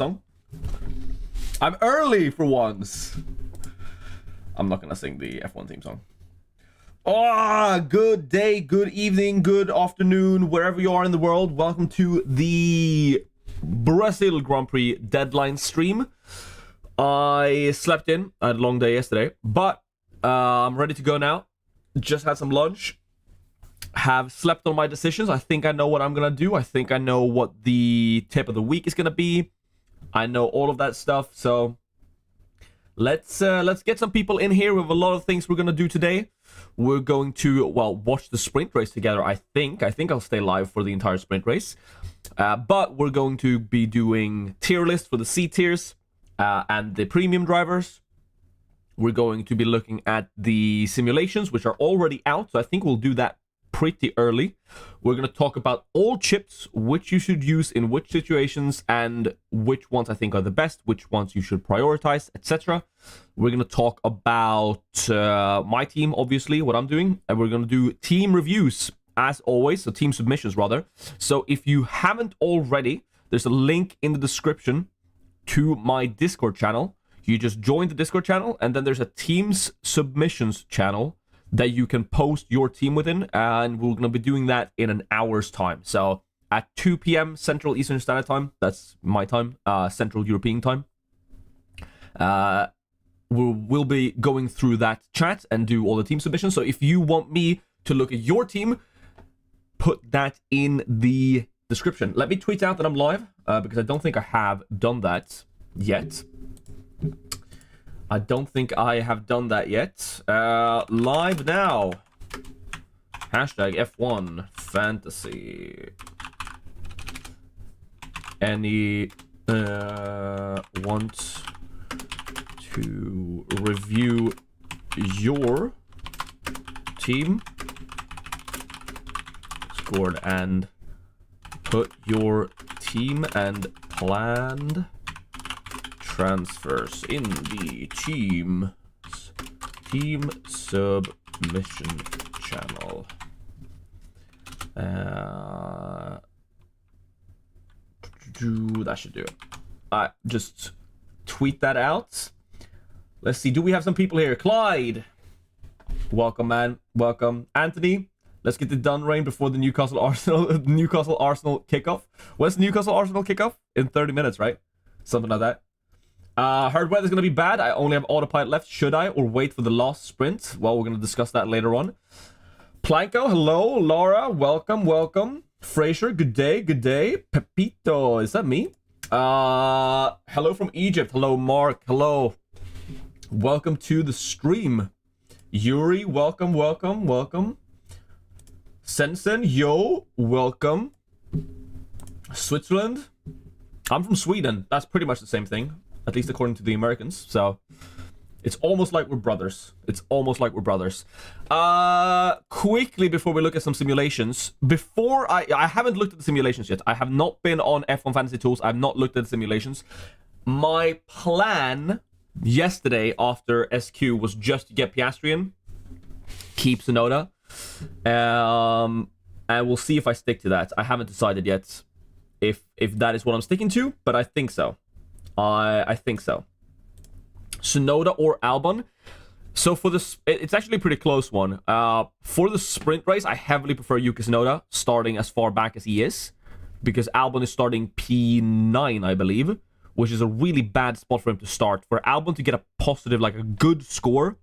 song. I'm early for once. I'm not gonna sing the F1 theme song. Oh, good day, good evening, good afternoon, wherever you are in the world. Welcome to the Brazil Grand Prix deadline stream. I slept in. I had a long day yesterday, but I'm ready to go now. Just had some lunch. Have slept on my decisions. I think I know what I'm gonna do. I think I know what the tip of the week is gonna be. I know all of that stuff. So let's get some people in here. We have a lot of things we're gonna do today. We're going to watch the sprint race together. I think I'll stay live for the entire sprint race. But we're going to be doing tier lists for the C tiers and the premium drivers. We're going to be looking at the simulations, which are already out. So I think we'll do that pretty early. We're going to talk about all chips, which you should use in which situations, and which ones I think are the best, which ones you should prioritize, etc. We're going to talk about my team, obviously, what I'm doing, and we're going to do team reviews, as always, so team submissions, rather. So if you haven't already, there's a link in the description to my Discord channel. You just join the Discord channel, and then there's a team's submissions channel that you can post your team within, and we're going to be doing that in an hour's time. So at 2 p.m. Central Eastern Standard Time, that's my time, Central European time, we'll be going through that chat and do all the team submissions. So if you want me to look at your team, put that in the description. Let me tweet out that I'm live, because I don't think I have done that yet. Live now. Hashtag F1 Fantasy. Any want to review your team? Scored and put your team and planned transfers in the team submission channel. That should do it. Just tweet that out. Let's see. Do we have some people here? Clyde, welcome, man. Welcome, Anthony. Let's get it done, Rain, before the Newcastle Arsenal kickoff. When's the Newcastle Arsenal kickoff? In 30 minutes, right? Something like that. Heard weather's gonna be bad. I only have autopilot left. Should I or wait for the last sprint? Well, we're gonna discuss that later on. Planko, hello. Laura, welcome. Fraser, good day. Pepito, is that me? Hello from Egypt. Hello, Mark. Hello. Welcome to the stream. Yuri, welcome. Sensen, yo, welcome. Switzerland. I'm from Sweden. That's pretty much the same thing, at least according to the Americans. So it's almost like we're brothers. Quickly, before we look at some simulations, I haven't looked at the simulations yet. I have not been on F1 Fantasy Tools. I've not looked at the simulations. My plan yesterday after SQ was just to get Piastrian, keep Tsunoda, and we'll see if I stick to that. I haven't decided yet if that is what I'm sticking to, but I think so. I think so. Tsunoda or Albon. So for this, it's actually a pretty close one. For the sprint race, I heavily prefer Yuki Tsunoda starting as far back as he is, because Albon is starting P9, I believe, which is a really bad spot for him to start. For Albon to get a positive, like a good score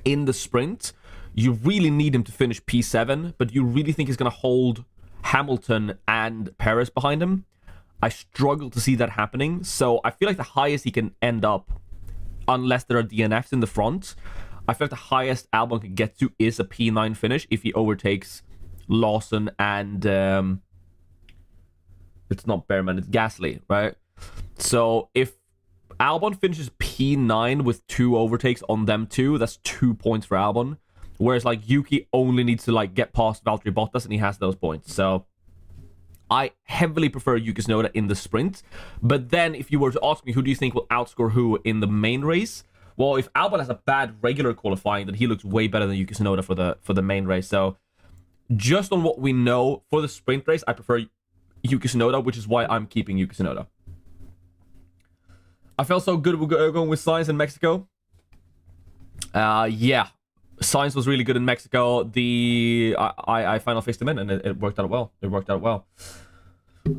in the sprint, you really need him to finish P7, but you really think he's going to hold Hamilton and Perez behind him? I struggle to see that happening, so I feel like the highest he can end up, unless there are DNFs in the front, I feel like the highest Albon can get to is a P9 finish if he overtakes Lawson and it's not Behrman, it's Gasly, right? So if Albon finishes P9 with 2 overtakes on them too, that's 2 points for Albon. Whereas like Yuki only needs to like get past Valtteri Bottas and he has those points. So I heavily prefer Yuki Tsunoda in the sprint. But then if you were to ask me who do you think will outscore who in the main race, well, if Albon has a bad regular qualifying, then he looks way better than Yuki Tsunoda for the main race. So just on what we know for the sprint race, I prefer Yuki Tsunoda, which is why I'm keeping Yuki Tsunoda. I felt so good going with Science in Mexico. Yeah. Science was really good in Mexico. I final fixed him in, and it worked out well.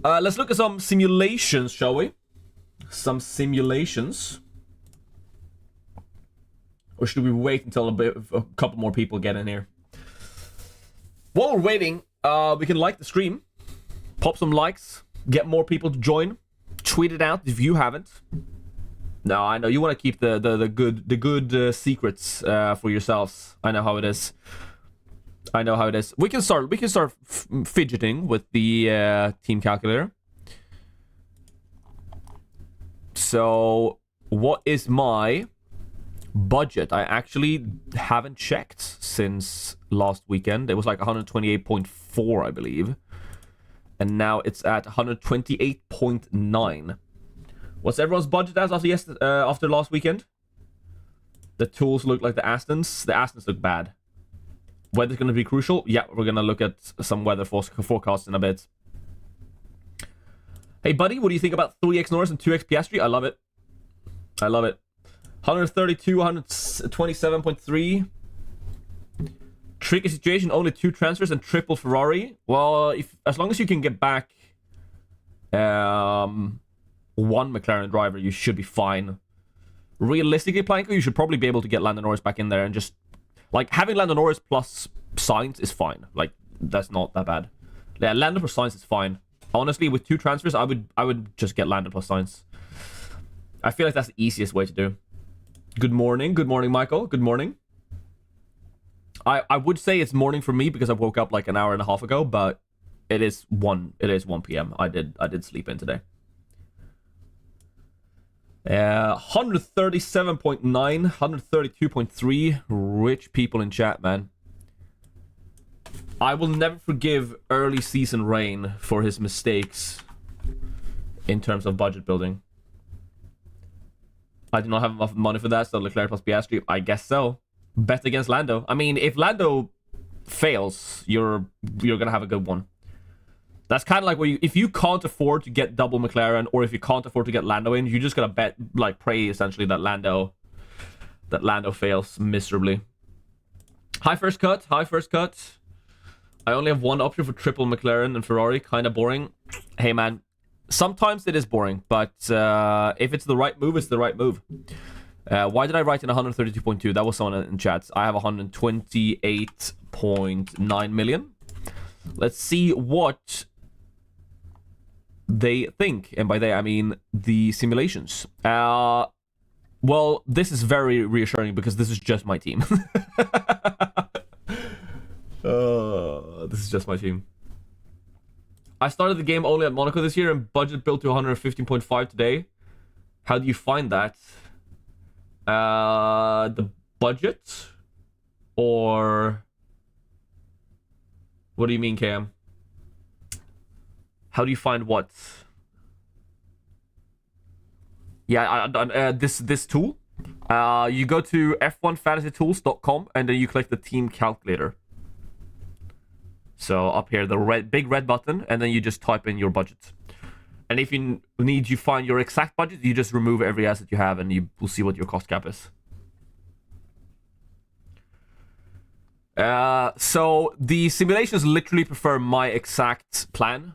Let's look at some simulations, shall we? Some simulations. Or should we wait until a couple more people get in here? While we're waiting, we can like the stream, pop some likes, get more people to join, tweet it out if you haven't. No, I know you want to keep the good secrets for yourselves. I know how it is. We can start fidgeting with the team calculator. So, what is my budget? I actually haven't checked since last weekend. It was like 128.4, I believe. And now it's at 128.9. What's everyone's budget as after last weekend? The tools look like the Astons. The Astons look bad. Weather's going to be crucial. Yeah, we're going to look at some weather forecasts in a bit. Hey, buddy, what do you think about 3x Norris and 2x Piastri? I love it. 132, 127.3. Tricky situation, only 2 transfers and triple Ferrari. Well, as long as you can get back one McLaren driver, you should be fine. Realistically, Planko, you should probably be able to get Lando Norris back in there and just... Like, having Lando Norris plus Sainz is fine. Like, that's not that bad. Yeah, Lando plus Sainz is fine. Honestly, with 2 transfers, I would just get Lando plus Sainz. I feel like that's the easiest way to do. Good morning, Michael. Good morning. I would say it's morning for me because I woke up like an hour and a half ago, but it is 1 p.m. I did sleep in today. 137.9, 132.3. Rich people in chat, man. I will never forgive early season Rain for his mistakes in terms of budget building. I do not have enough money for that, so Leclerc plus Piastri, I guess so. Bet against Lando. I mean, if Lando fails, you're gonna have a good one. That's kind of like if you can't afford to get double McLaren, or if you can't afford to get Lando in, you just gotta bet, like, pray essentially that Lando fails miserably. Hi first cut. I only have one option for triple McLaren and Ferrari. Kind of boring. Hey man, sometimes it is boring, but if it's the right move, it's the right move. Why did I write in 132.2? That was someone in chat. I have 128.9 million. Let's see what they think, and by they I mean the simulations. Well, this is very reassuring because this is just my team. This is just my team. I started the game only at Monaco this year and budget built to 115.5 today. How do you find that? The budget? Or... What do you mean, Cam? How do you find what? Yeah, this tool. You go to f1fantasytools.com and then you click the team calculator. So up here, the big red button, and then you just type in your budget. And if you need to find your exact budget, you just remove every asset you have, and you will see what your cost cap is. So the simulations literally prefer my exact plan,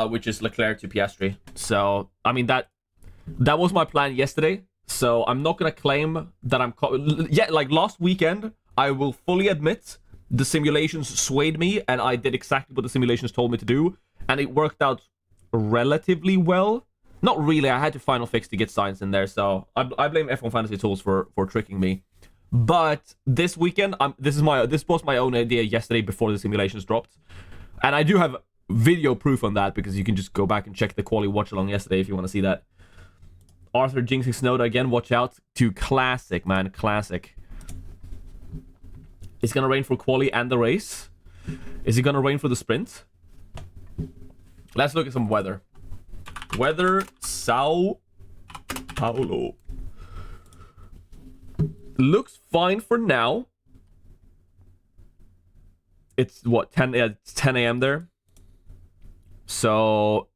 which is Leclerc to Piastri. So I mean that was my plan yesterday. So I'm not gonna claim that I'm like last weekend. I will fully admit the simulations swayed me, and I did exactly what the simulations told me to do, and it worked out relatively well. Not really. I had to final fix to get science in there, so I blame F1 Fantasy Tools for tricking me. But this weekend, this was my own idea yesterday before the simulations dropped, and I do have video proof on that because you can just go back and check the quality watch along yesterday if you want to see that. Arthur jinxing Snowda again. Watch out to classic, man, classic. It's gonna rain for quali and the race. Is it gonna rain for the sprint? Let's look at some weather. Weather, Sao Paulo. Looks fine for now. It's what, 10? Yeah, it's 10 a.m. there. So,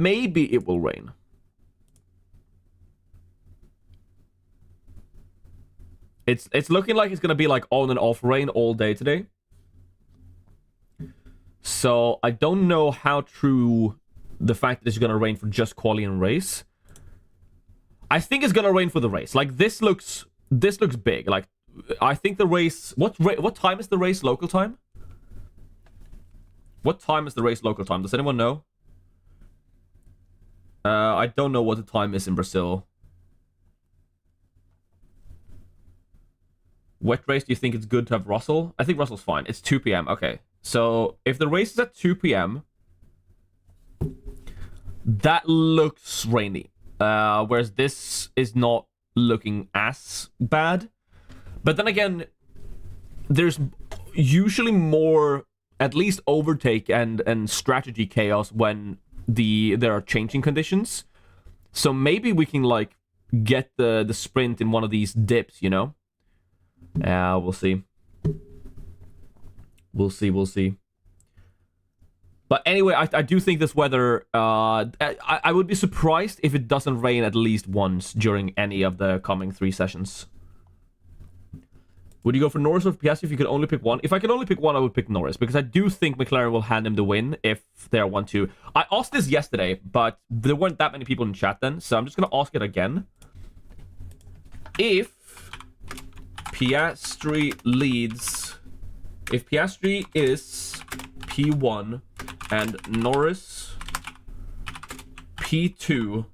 maybe it will rain. It's looking like it's gonna be like on and off rain all day today. So I don't know how true the fact that it's gonna rain for just quali and race. I think it's gonna rain for the race. Like this looks big. Like I think the race. What time is the race local time? What time is the race local time? Does anyone know? I don't know what the time is in Brazil. Wet race, do you think it's good to have Russell? I think Russell's fine. It's 2 p.m. Okay. So, if the race is at 2 p.m., that looks rainy. Whereas this is not looking as bad. But then again, there's usually more, at least overtake and strategy chaos when there are changing conditions. So maybe we can, like, get the sprint in one of these dips, you know? We'll see. We'll see. But anyway, I do think this weather... I would be surprised if it doesn't rain at least once during any of the coming 3 sessions. Would you go for Norris or Piastri if you could only pick one? If I could only pick one, I would pick Norris. Because I do think McLaren will hand him the win if they are 1-2. I asked this yesterday, but there weren't that many people in chat then. So I'm just going to ask it again. If Piastri leads... If Piastri is P1 and Norris P2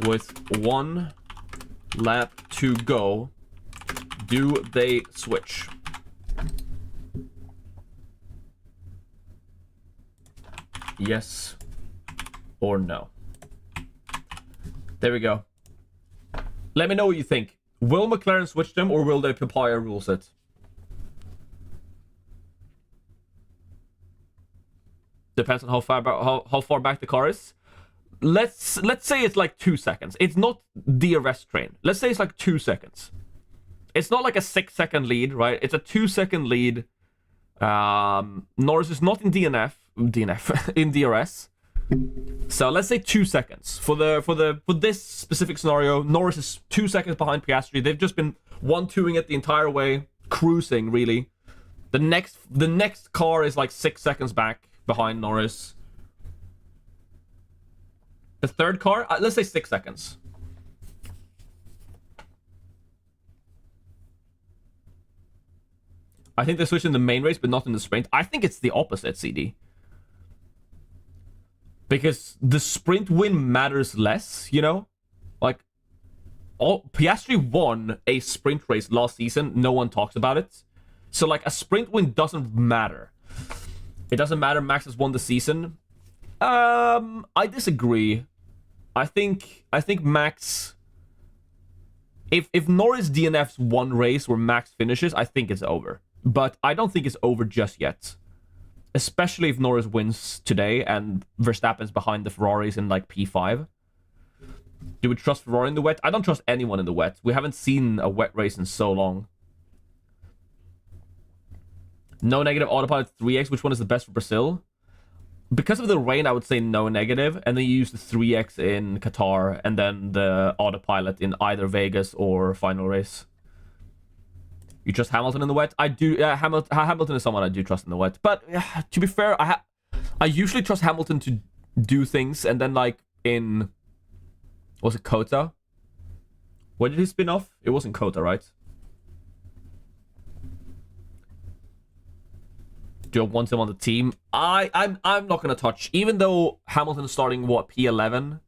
with 1 lap to go, do they switch? Yes or no? There we go. Let me know what you think. Will McLaren switch them or will they papaya rules it? Depends on how far back the car is. Let's say it's like 2 seconds. It's not DRS train. Let's say it's like 2 seconds. It's not like a 6-second lead, right? It's a 2-second lead. Norris is not in in DRS. So let's say 2 seconds for this specific scenario. Norris is 2 seconds behind Piastri. They've just been 1-2ing it the entire way, cruising really. The next car is like 6 seconds back behind Norris. The third car, let's say 6 seconds. I think they switched in the main race, but not in the sprint. I think it's the opposite, CD. Because the sprint win matters less, you know? Like, Piastri won a sprint race last season. No one talks about it. So, like, a sprint win doesn't matter. It doesn't matter. Max has won the season. I disagree. I think Max... If Norris DNFs one race where Max finishes, I think it's over. But I don't think it's over just yet. Especially if Norris wins today and Verstappen's behind the Ferraris in like P5. Do we trust Ferrari in the wet? I don't trust anyone in the wet. We haven't seen a wet race in so long. No negative autopilot 3x. Which one is the best for Brazil? Because of the rain, I would say no negative. And then you use the 3x in Qatar. And then the autopilot in either Vegas or final race. You trust Hamilton in the wet? I do. Hamilton is someone I do trust in the wet. But to be fair, I usually trust Hamilton to do things. And then like in... Was it Kota? Where did he spin off? It wasn't Kota, right? Do I want him on the team? I'm not gonna touch. Even though Hamilton is starting what, P11?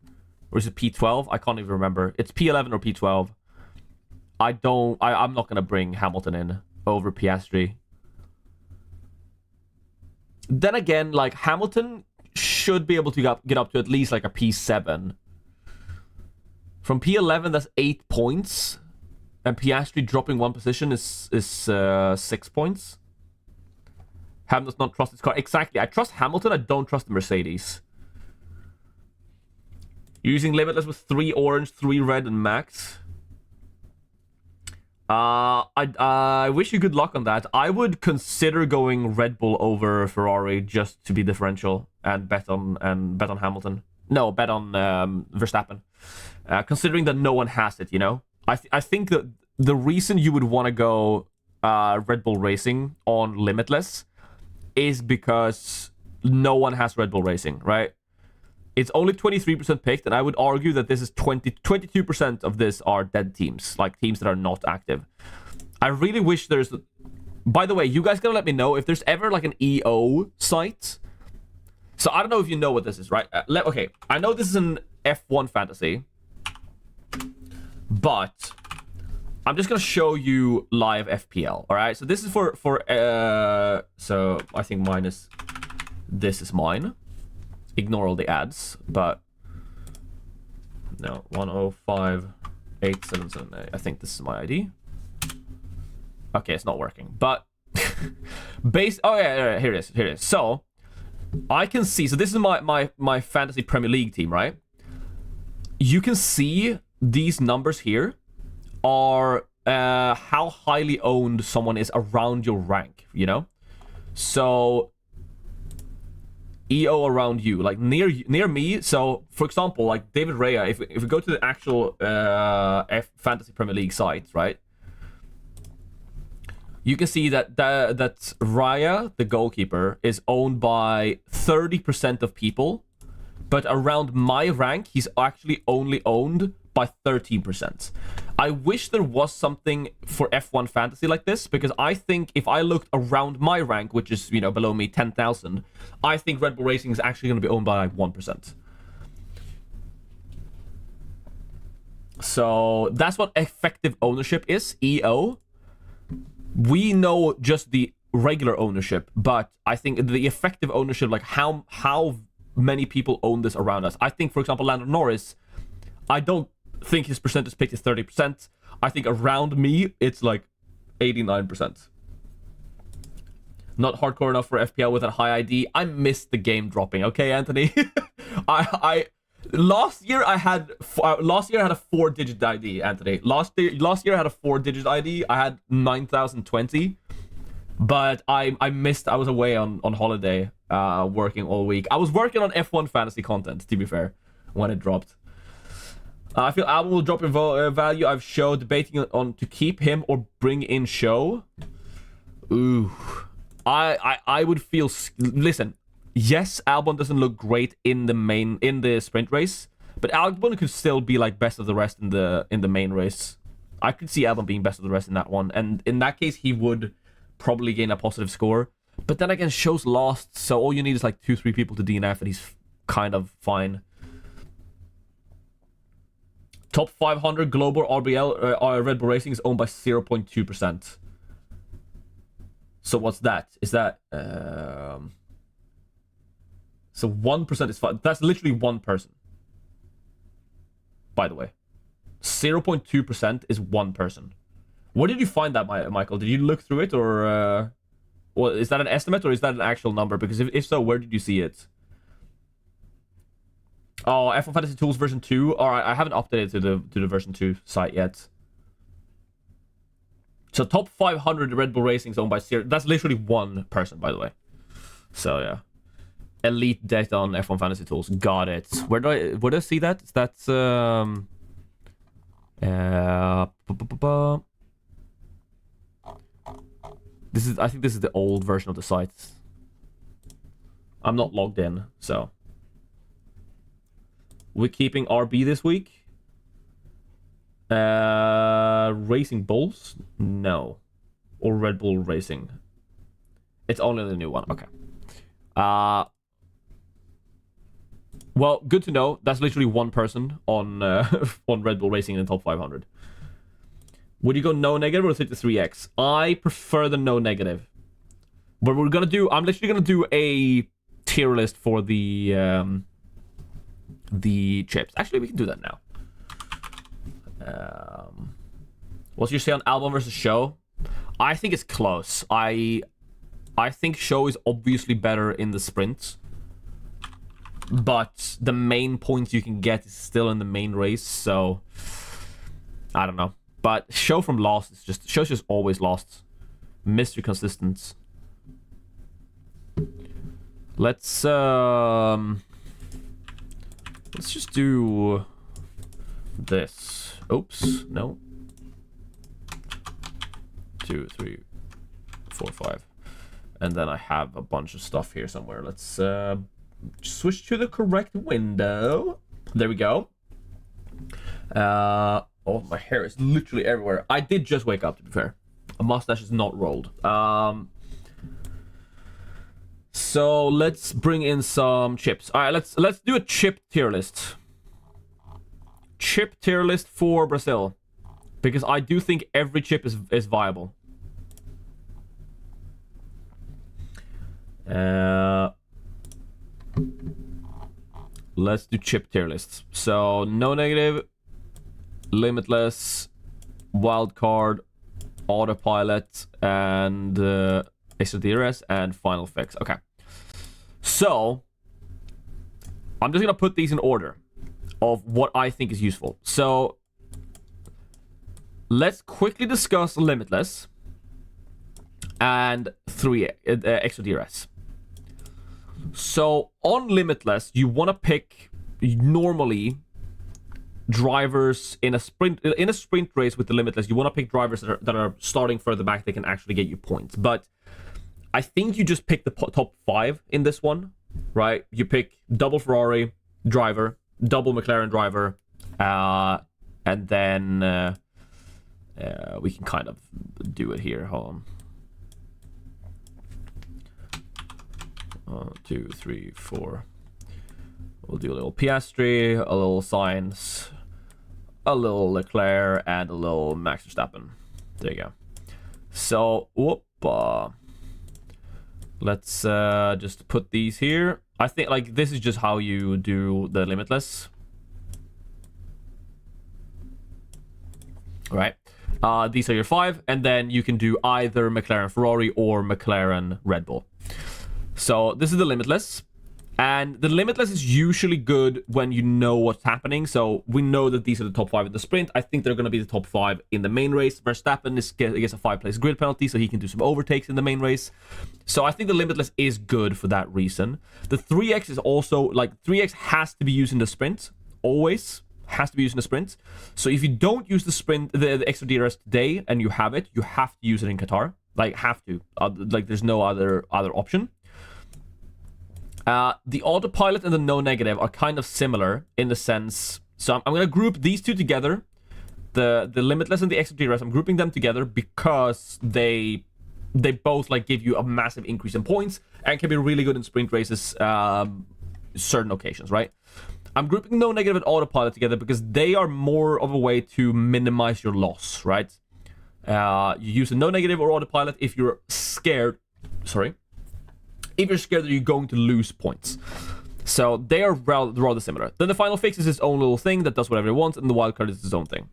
Or is it P12? I can't even remember. It's P11 or P12. I'm not gonna bring Hamilton in over Piastri. Then again, like Hamilton should be able to get up to at least like a P7. From P11, that's 8 points. And Piastri dropping 1 position is 6 points. Ham does not trust his car. Exactly. I trust Hamilton. I don't trust the Mercedes. Using Limitless with 3 orange, 3 red, and max. I wish you good luck on that. I would consider going Red Bull over Ferrari just to be differential and bet on Hamilton. No, bet on Verstappen. Considering that no one has it, you know? I think that the reason you would want to go Red Bull Racing on Limitless is because no one has Red Bull Racing, right? It's only 23% picked, and I would argue that this is 22% of this are dead teams, like teams that are not active. I really wish there's... By the way, you guys gotta let me know if there's ever like an EO site. So I don't know if you know what this is, right? Okay, I know this is an F1 fantasy, but I'm just gonna show you live FPL, all right? So this is for so I think mine is... This is mine. Ignore all the ads, but no, 105877. I think this is my ID. Okay, it's not working, but oh yeah, here it is. So I can see. So this is my fantasy Premier League team, right? You can see these numbers here are how highly owned someone is around your rank. You know, so. EO around you, like near me. So, for example, like David Raya, if we go to the actual Fantasy Premier League site, right? You can see that Raya, the goalkeeper, is owned by 30% of people, but around my rank, he's actually only owned by 13%. I wish there was something for F1 fantasy like this, because I think if I looked around my rank, which is, you know, below me 10,000, I think Red Bull Racing is actually going to be owned by like 1%. So that's what effective ownership is, EO. We know just the regular ownership, but I think the effective ownership, like how many people own this around us. I think, for example, Lando Norris, I don't think his percentage picked is 30%. I think around me it's like 89%. Not hardcore enough for FPL with a high ID. I missed the game dropping. Okay, Anthony. Last year I had a 4-digit ID, Anthony. Last year I had a 4-digit ID. I had 9,020. But I missed. I was away on holiday, working all week. I was working on F1 fantasy content, to be fair, when it dropped. I feel Albon will drop in value. I've showed debating on to keep him or bring in Show. Ooh, I would feel. Listen, yes, Albon doesn't look great in the sprint race, but Albon could still be like best of the rest in the main race. I could see Albon being best of the rest in that one, and in that case, he would probably gain a positive score. But then again, Show's lost, so all you need is like 2-3 people to DNF, and he's kind of fine. Top 500 global RBL Red Bull Racing is owned by 0.2%. So what's that? Is that so 1% is fine. That's literally one person. By the way, 0.2% is one person. Where did you find that, Michael? Did you look through it, or well, is that an estimate or is that an actual number? Because if so, where did you see it? Oh, F1 Fantasy Tools version 2. All right, I haven't updated to the version 2 site yet. So top 500 Red Bull Racing is owned by Sir. That's literally one person, by the way. So yeah, elite data on F1 Fantasy Tools. Got it. Where do I see that? That's This is, I think this is the old version of the site. I'm not logged in, so. We're keeping RB this week. Racing Bulls? No. Or Red Bull Racing. It's only the new one. Okay. Well, good to know. That's literally one person on on Red Bull Racing in the top 500. Would you go no negative or take the 3x? I prefer the no negative. But we're gonna do. I'm literally gonna do a tier list for the chips. Actually, we can do that now. What's your say on Albon versus Show? I think it's close. I think Show is obviously better in the sprints, but the main points you can get is still in the main race. So I don't know. But Show from Lost is just Show's just always lost. Mr. Consistent. Let's Let's just do this. Oops, no. 2, 3, 4, 5. And then I have a bunch of stuff here somewhere. Let's switch to the correct window. There we go. Oh, my hair is literally everywhere. I did just wake up, to be fair. A mustache is not rolled. So let's bring in some chips. All right, let's do a chip tier list. Chip tier list for Brazil, because I do think every chip is viable. Let's do chip tier lists. So no negative, limitless, wildcard, autopilot, and extra DRS and final fix. Okay. So I'm just gonna put these in order of what I think is useful. So let's quickly discuss limitless and 3 extra DRS. So on limitless, you want to pick normally drivers in a sprint race with the limitless. You want to pick drivers that are starting further back. They can actually get you points. But I think you just pick the top 5 in this one, right? You pick double Ferrari driver, double McLaren driver, and then we can kind of do it here. Hold on. 1, 2, 3, 4. We'll do a little Piastri, a little Sainz, a little Leclerc, and a little Max Verstappen. There you go. So, let's just put these here. I think like this is just how you do the limitless. All right. These are your 5, and then you can do either McLaren Ferrari or McLaren Red Bull. So this is the limitless, and the limitless is usually good when you know what's happening. So we know that these are the top 5 in the sprint. I think they're going to be the top 5 in the main race. Verstappen gets a 5-place grid penalty, so he can do some overtakes in the main race. So I think the limitless is good for that reason. The 3x is also, like, 3x has to be used in the sprint. Always has to be used in the sprint. So if you don't use the sprint, the extra DRS today, and you have it, you have to use it in Qatar. Like, have to. Like, there's no other option. The autopilot and the no negative are kind of similar in the sense. So I'm going to group these two together. The limitless and the extra DRS, I'm grouping them together because they both like give you a massive increase in points and can be really good in sprint races, certain occasions, right? I'm grouping no negative and autopilot together because they are more of a way to minimize your loss, right? You use a no negative or autopilot if you're scared. If you're scared that you're going to lose points. So they are rather similar. Then the final fix is its own little thing that does whatever it wants, and the wildcard is its own thing.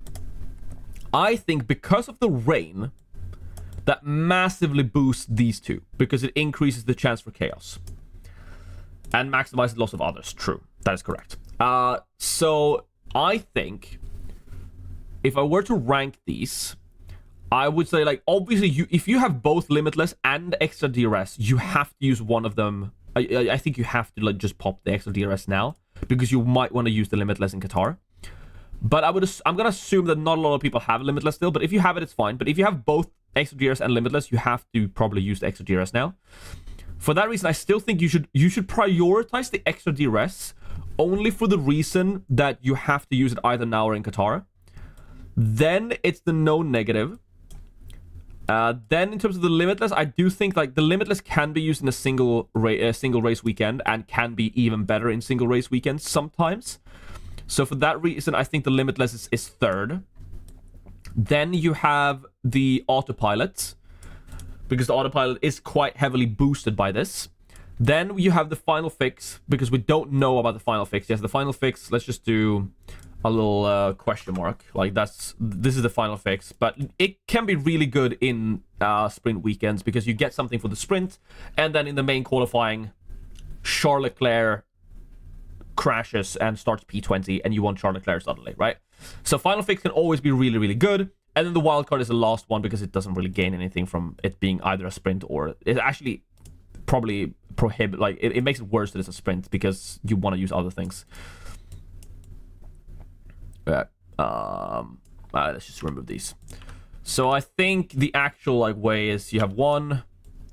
I think because of the rain, that massively boosts these two, because it increases the chance for chaos. And maximizes loss of others. True. That is correct. So I think if I were to rank these, I would say, like, obviously, if you have both limitless and extra DRS, you have to use one of them. I think you have to, like, just pop the extra DRS now, because you might want to use the limitless in Qatar. But I'm gonna assume that not a lot of people have limitless still. But if you have it, it's fine. But if you have both extra DRS and limitless, you have to probably use the extra DRS now. For that reason, I still think you should prioritize the extra DRS only for the reason that you have to use it either now or in Qatar. Then it's the no negative. Then in terms of the limitless, I do think like the limitless can be used in a single race weekend and can be even better in single race weekends sometimes. So for that reason, I think the limitless is third. Then you have the autopilot, because the autopilot is quite heavily boosted by this. Then you have the final fix, because we don't know about the final fix. Yes, the final fix, let's just do a little question mark. Like, this is the final fix, but it can be really good in sprint weekends because you get something for the sprint, and then in the main qualifying, Charles Leclerc crashes and starts P20, and you want Charles Leclerc suddenly, right? So final fix can always be really, really good. And then the wildcard is the last one because it doesn't really gain anything from it being either a sprint or it actually probably prohibit, like it makes it worse that it's a sprint because you want to use other things. Yeah. Let's just remove these. So I think the actual like way is you have one.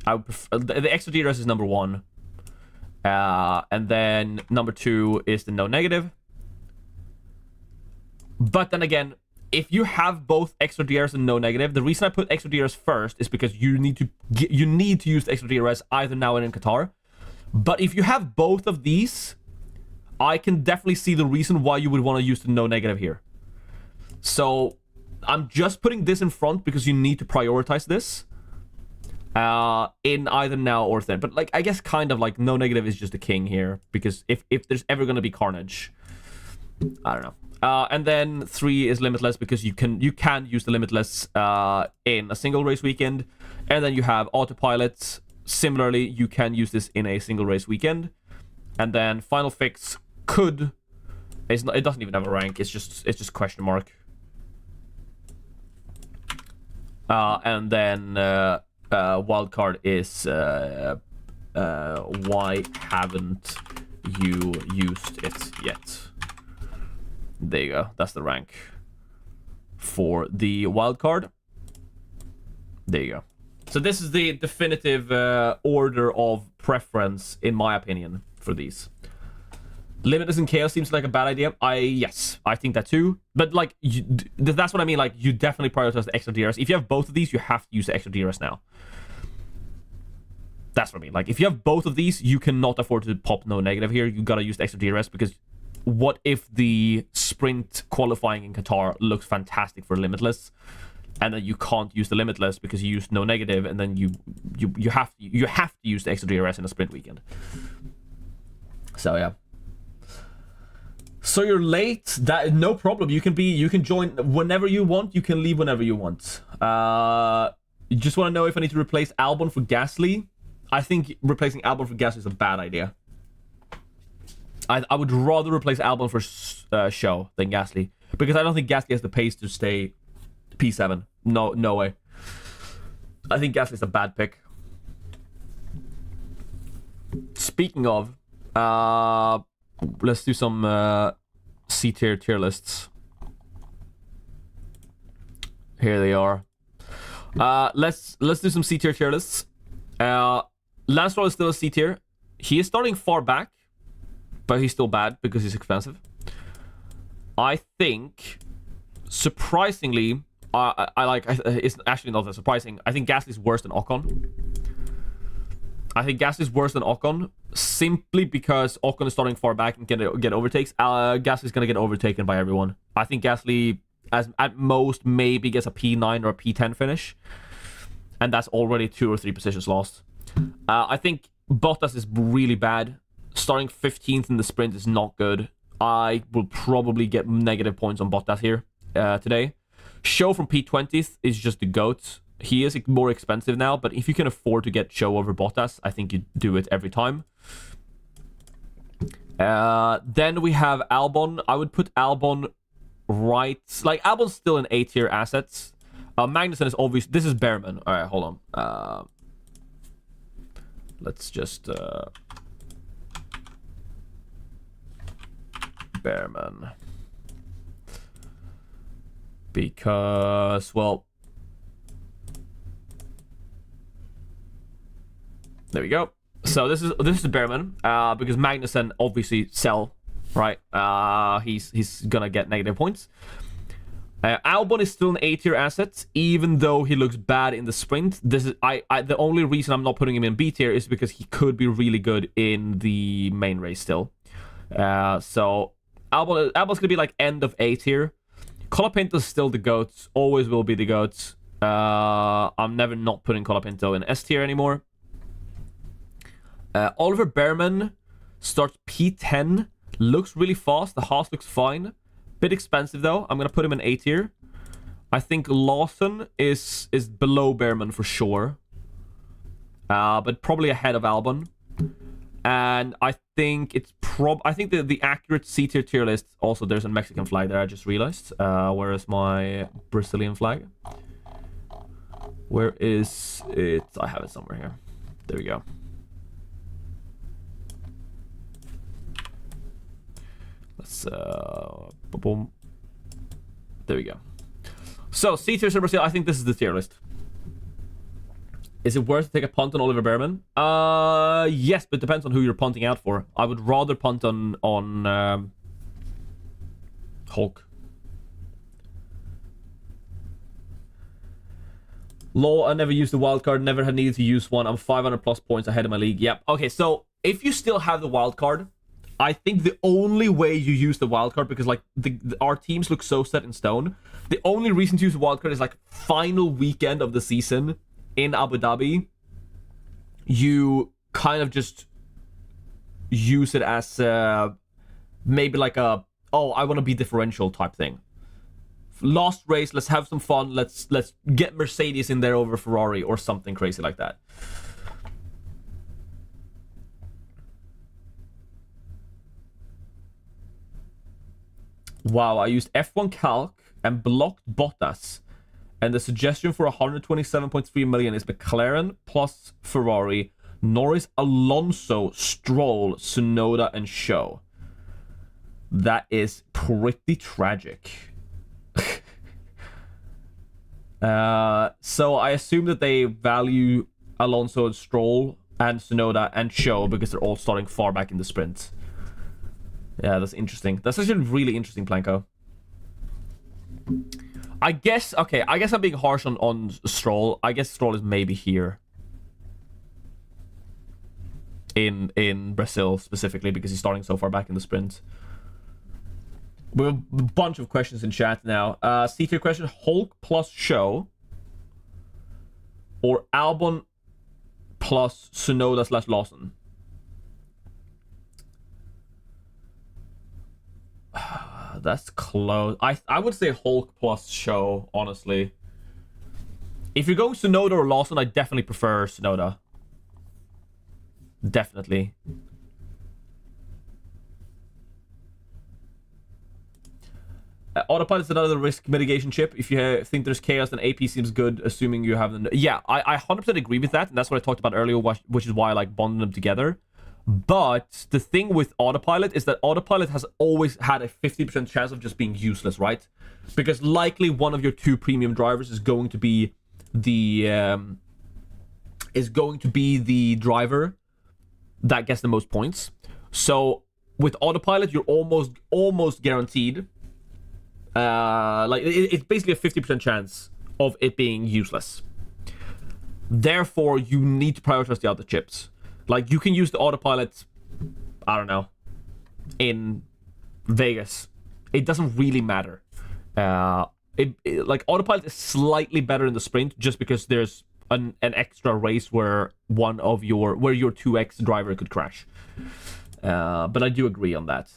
I would prefer, the extra DRS is number 1. And then number 2 is the no negative. But then again, if you have both extra DRS and no negative, the reason I put extra DRS first is because you need to use the extra DRS either now and in Qatar. But if you have both of these, I can definitely see the reason why you would want to use the no negative here. So I'm just putting this in front because you need to prioritize this in either now or then. But like, I guess kind of like no negative is just the king here, because if there's ever going to be carnage, I don't know. And then 3 is limitless because you can use the limitless in a single race weekend. And then you have autopilot. Similarly, you can use this in a single race weekend. And then final fix could, it doesn't even have a rank. It's just question mark. And then wildcard is why haven't you used it yet? There you go. That's the rank for the wildcard. There you go. So this is the definitive order of preference, in my opinion, for these. Limitless and Chaos seems like a bad idea. Yes, I think that too. But like, that's what I mean. Like, you definitely prioritize the extra DRS. If you have both of these, you have to use the extra DRS now. That's what I mean. Like, if you have both of these, you cannot afford to pop no negative here. You gotta use the extra DRS, because what if the sprint qualifying in Qatar looks fantastic for limitless, and then you can't use the limitless because you used no negative, and then you have to use the extra DRS in a sprint weekend. So yeah. So you're late. That no problem. You can join whenever you want. You can leave whenever you want. You just want to know if I need to replace Albon for Gasly. I think replacing Albon for Gasly is a bad idea. I would rather replace Albon for Show than Gasly, because I don't think Gasly has the pace to stay P7. No way. I think Gasly's a bad pick. Speaking of, let's do some C tier lists. Here they are. Let's do some C tier lists. Lance Stroll is still a C tier. He is starting far back, but he's still bad because he's expensive. I think, surprisingly, it's actually not that surprising. I think Gasly's worse than Ocon. I think Gasly's worse than Ocon simply because Ocon is starting far back and can get overtakes. Gasly's gonna get overtaken by everyone. I think Gasly, at most, maybe gets a P9 or a P10 finish, and that's already 2 or 3 positions lost. I think Bottas is really bad. Starting 15th in the sprint is not good. I will probably get negative points on Bottas here today. Show from P20th is just the GOAT. He is more expensive now, but if you can afford to get Show over Bottas, I think you do it every time. Then we have Albon. I would put Albon right... Like, Albon's still an A-tier asset. Magnussen is obvious. This is Behrman. All right, hold on. Let's just... Behrman. Because, well... There we go. So this is Behrman, because Magnussen obviously sell, right? He's gonna get negative points. Albon is still an A-tier asset, even though he looks bad in the sprint. This is the only reason I'm not putting him in B-tier is because he could be really good in the main race still. So Albon's gonna be like end of A-tier. Colapinto's still the GOAT, always will be the GOAT. I'm never not putting Colapinto in S-tier anymore. Oliver Behrman starts P10, looks really fast. The Haas looks fine. Bit expensive though. I'm gonna put him in A tier. I think Lawson is below Behrman for sure, but probably ahead of Albon. And I think it's I think the accurate C tier list. Also, there's a Mexican flag there. I just realized. Where is my Brazilian flag? Where is it? I have it somewhere here. There we go. Let's boom. There we go. So, C tier in Brazil, I think this is the tier list. Is it worth to take a punt on Oliver Behrman? Yes, but it depends on who you're punting out for. I would rather punt on Hulk. Lol, I never used the wildcard, never had needed to use one. I'm 500 plus points ahead of my league. Yep. Okay, so if you still have the wildcard, I think the only way you use the wildcard, because like our teams look so set in stone, the only reason to use the wildcard is like final weekend of the season in Abu Dhabi. You kind of just use it as maybe like a, oh, I want to be differential type thing. Last race, let's have some fun. Let's get Mercedes in there over Ferrari or something crazy like that. Wow, I used F1 Calc and blocked Bottas. And the suggestion for 127.3 million is McLaren plus Ferrari, Norris, Alonso, Stroll, Tsunoda, and Show. That is pretty tragic. So I assume that they value Alonso and Stroll and Tsunoda and Show because they're all starting far back in the sprint. Yeah, that's interesting. That's actually really interesting, Planko. I guess I'm being harsh on Stroll. I guess Stroll is maybe here. In Brazil specifically because he's starting so far back in the sprint. We have a bunch of questions in chat now. C tier question: Hulk plus Show, or Albon plus Tsunoda / Lawson? That's close. I would say Hulk plus Show, honestly. If you're going Tsunoda or Lawson, I definitely prefer Tsunoda. Definitely. Autopilot is another risk mitigation chip. If you think there's chaos, then AP seems good, assuming you have them. Yeah, I 100% agree with that, and that's what I talked about earlier, which is why I like bonding them together. But the thing with Autopilot is that Autopilot has always had a 50% chance of just being useless, right? Because likely one of your two premium drivers is going to be the driver that gets the most points. So with Autopilot, you're almost guaranteed. It's basically a 50% chance of it being useless. Therefore, you need to prioritize the other chips. Like, you can use the Autopilot, I don't know, in Vegas. It doesn't really matter. Like, Autopilot is slightly better in the sprint just because there's an extra race where your 2x driver could crash. But I do agree on that.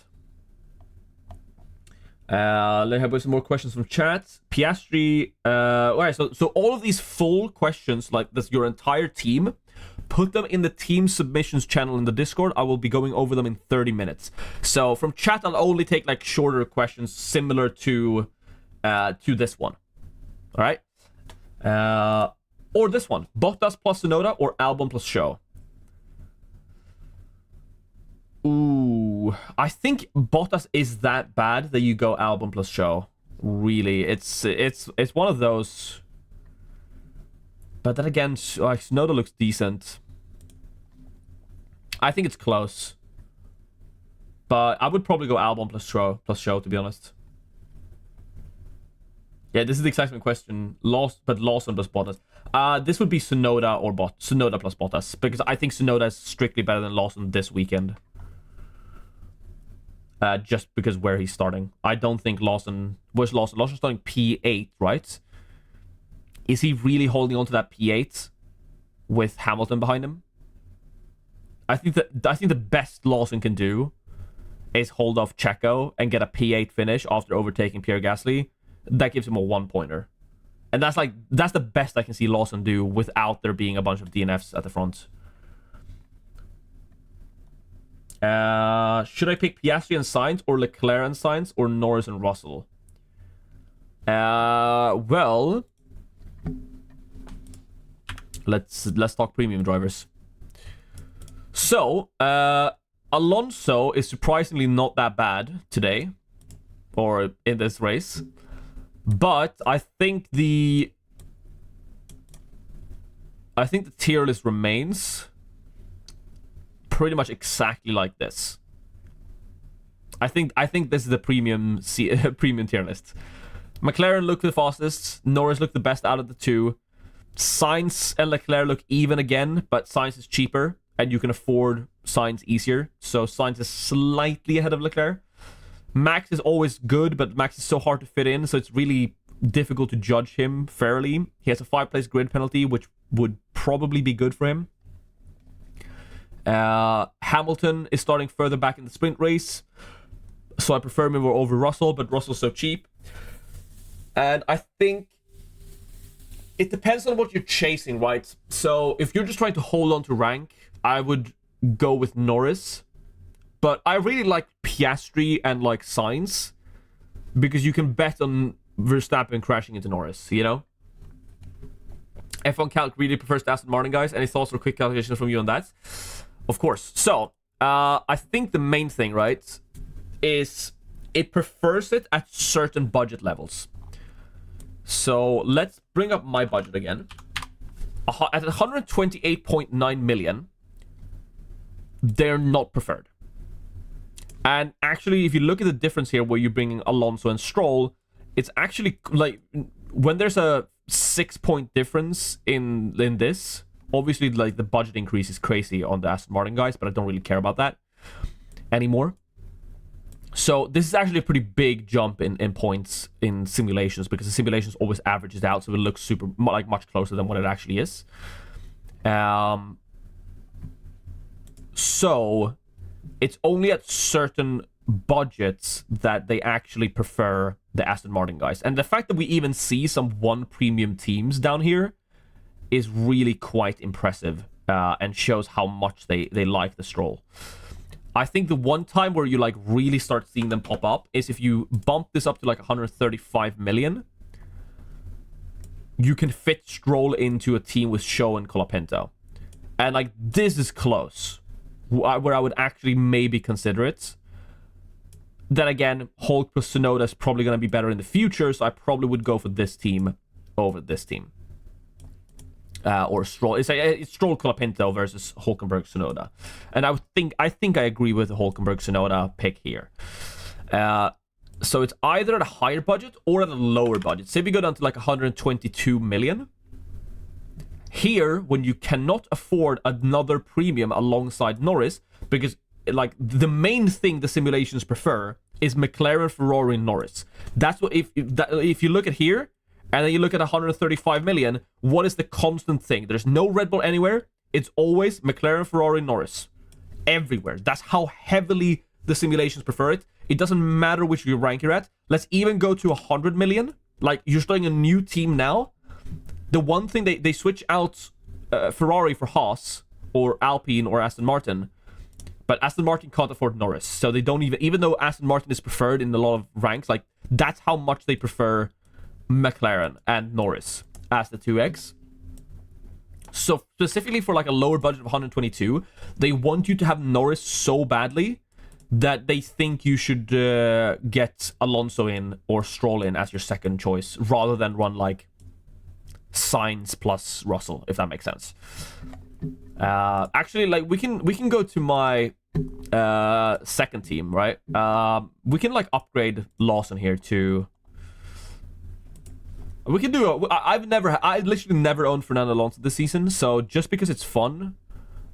Let's have some more questions from chat. Piastri. Alright, so all of these full questions, like that's your entire team, put them in the team submissions channel in the Discord. I will be going over them in 30 minutes. So from chat, I'll only take like shorter questions similar to this one. All right. Or this one: Bottas plus Tsunoda or Albon plus Show. Ooh, I think Bottas is that bad that you go Albon plus Show. Really, it's one of those. But then again, like Tsunoda looks decent. I think it's close. But I would probably go Albon plus Show, to be honest. Yeah, this is the exact same question. Lawson plus Bottas. This would be Tsunoda or Tsunoda plus Bottas, because I think Tsunoda is strictly better than Lawson this weekend. Just because where he's starting. I don't think Lawson... Where's Lawson? Lawson's starting P8, right? Is he really holding on to that P8 with Hamilton behind him? I think the best Lawson can do is hold off Checo and get a P8 finish after overtaking Pierre Gasly. That gives him a 1-pointer. And that's the best I can see Lawson do without there being a bunch of DNFs at the front. Should I pick Piastri and Sainz or Leclerc and Sainz or Norris and Russell? Well, let's talk premium drivers. So, Alonso is surprisingly not that bad today, or in this race. But I think the tier list remains pretty much exactly like this. I think this is the premium premium tier list. McLaren look the fastest. Norris look the best out of the two. Sainz and Leclerc look even again, but Sainz is cheaper and you can afford Sainz easier. So Sainz is slightly ahead of Leclerc. Max is always good, but Max is so hard to fit in, so it's really difficult to judge him fairly. He has a 5-place grid penalty, which would probably be good for him. Hamilton is starting further back in the sprint race, so I prefer him over Russell, but Russell's so cheap. And I think it depends on what you're chasing, right? So if you're just trying to hold on to rank, I would go with Norris. But I really like Piastri and like Sainz, because you can bet on Verstappen crashing into Norris, you know? F1 Calc really prefers the Aston Martin, guys. Any thoughts or quick calculations from you on that? Of course. So, I think the main thing, right, is it prefers it at certain budget levels. So, let's bring up my budget again. At 128.9 million, they're not preferred. And actually, if you look at the difference here where you're bringing Alonso and Stroll, it's actually like when there's a 6-point difference in this, obviously like the budget increase is crazy on the Aston Martin guys, but I don't really care about that anymore. So this is actually a pretty big jump in points in simulations, because the simulations always averages out, so it looks super like much closer than what it actually is. So it's only at certain budgets that they actually prefer the Aston Martin guys. And the fact that we even see some one premium teams down here is really quite impressive, and shows how much they like the Stroll. I think the one time where you like really start seeing them pop up is if you bump this up to like 135 million. You can fit Stroll into a team with Show and Colapinto. And like this is close, where I would actually maybe consider it. Then again, Hulk plus Tsunoda is probably going to be better in the future, so I probably would go for this team over this team. Or Stroll. It's Stroll Colapinto versus Hulkenberg Tsunoda. And I think I agree with the Hulkenberg Tsunoda pick here. So it's either at a higher budget or at a lower budget. Say we go down to like 122 million. Here, when you cannot afford another premium alongside Norris, because like the main thing the simulations prefer is McLaren, Ferrari, and Norris. That's what if you look at here and then you look at 135 million, what is the constant thing? There's no Red Bull anywhere. It's always McLaren, Ferrari, Norris. Everywhere. That's how heavily the simulations prefer it. It doesn't matter which rank you're at. Let's even go to 100 million. Like, you're starting a new team now. The one thing they switch out Ferrari for Haas or Alpine or Aston Martin, but Aston Martin can't afford Norris, so they don't even though Aston Martin is preferred in a lot of ranks, like that's how much they prefer McLaren and Norris as the 2X. So specifically for like a lower budget of 122, they want you to have Norris so badly that they think you should get Alonso in or Stroll in as your second choice, rather than run like Sainz plus Russell, if that makes sense. Actually, like we can go to my second team, right? We can like upgrade Lawson here to. We can do. I literally never owned Fernando Alonso this season, so just because it's fun,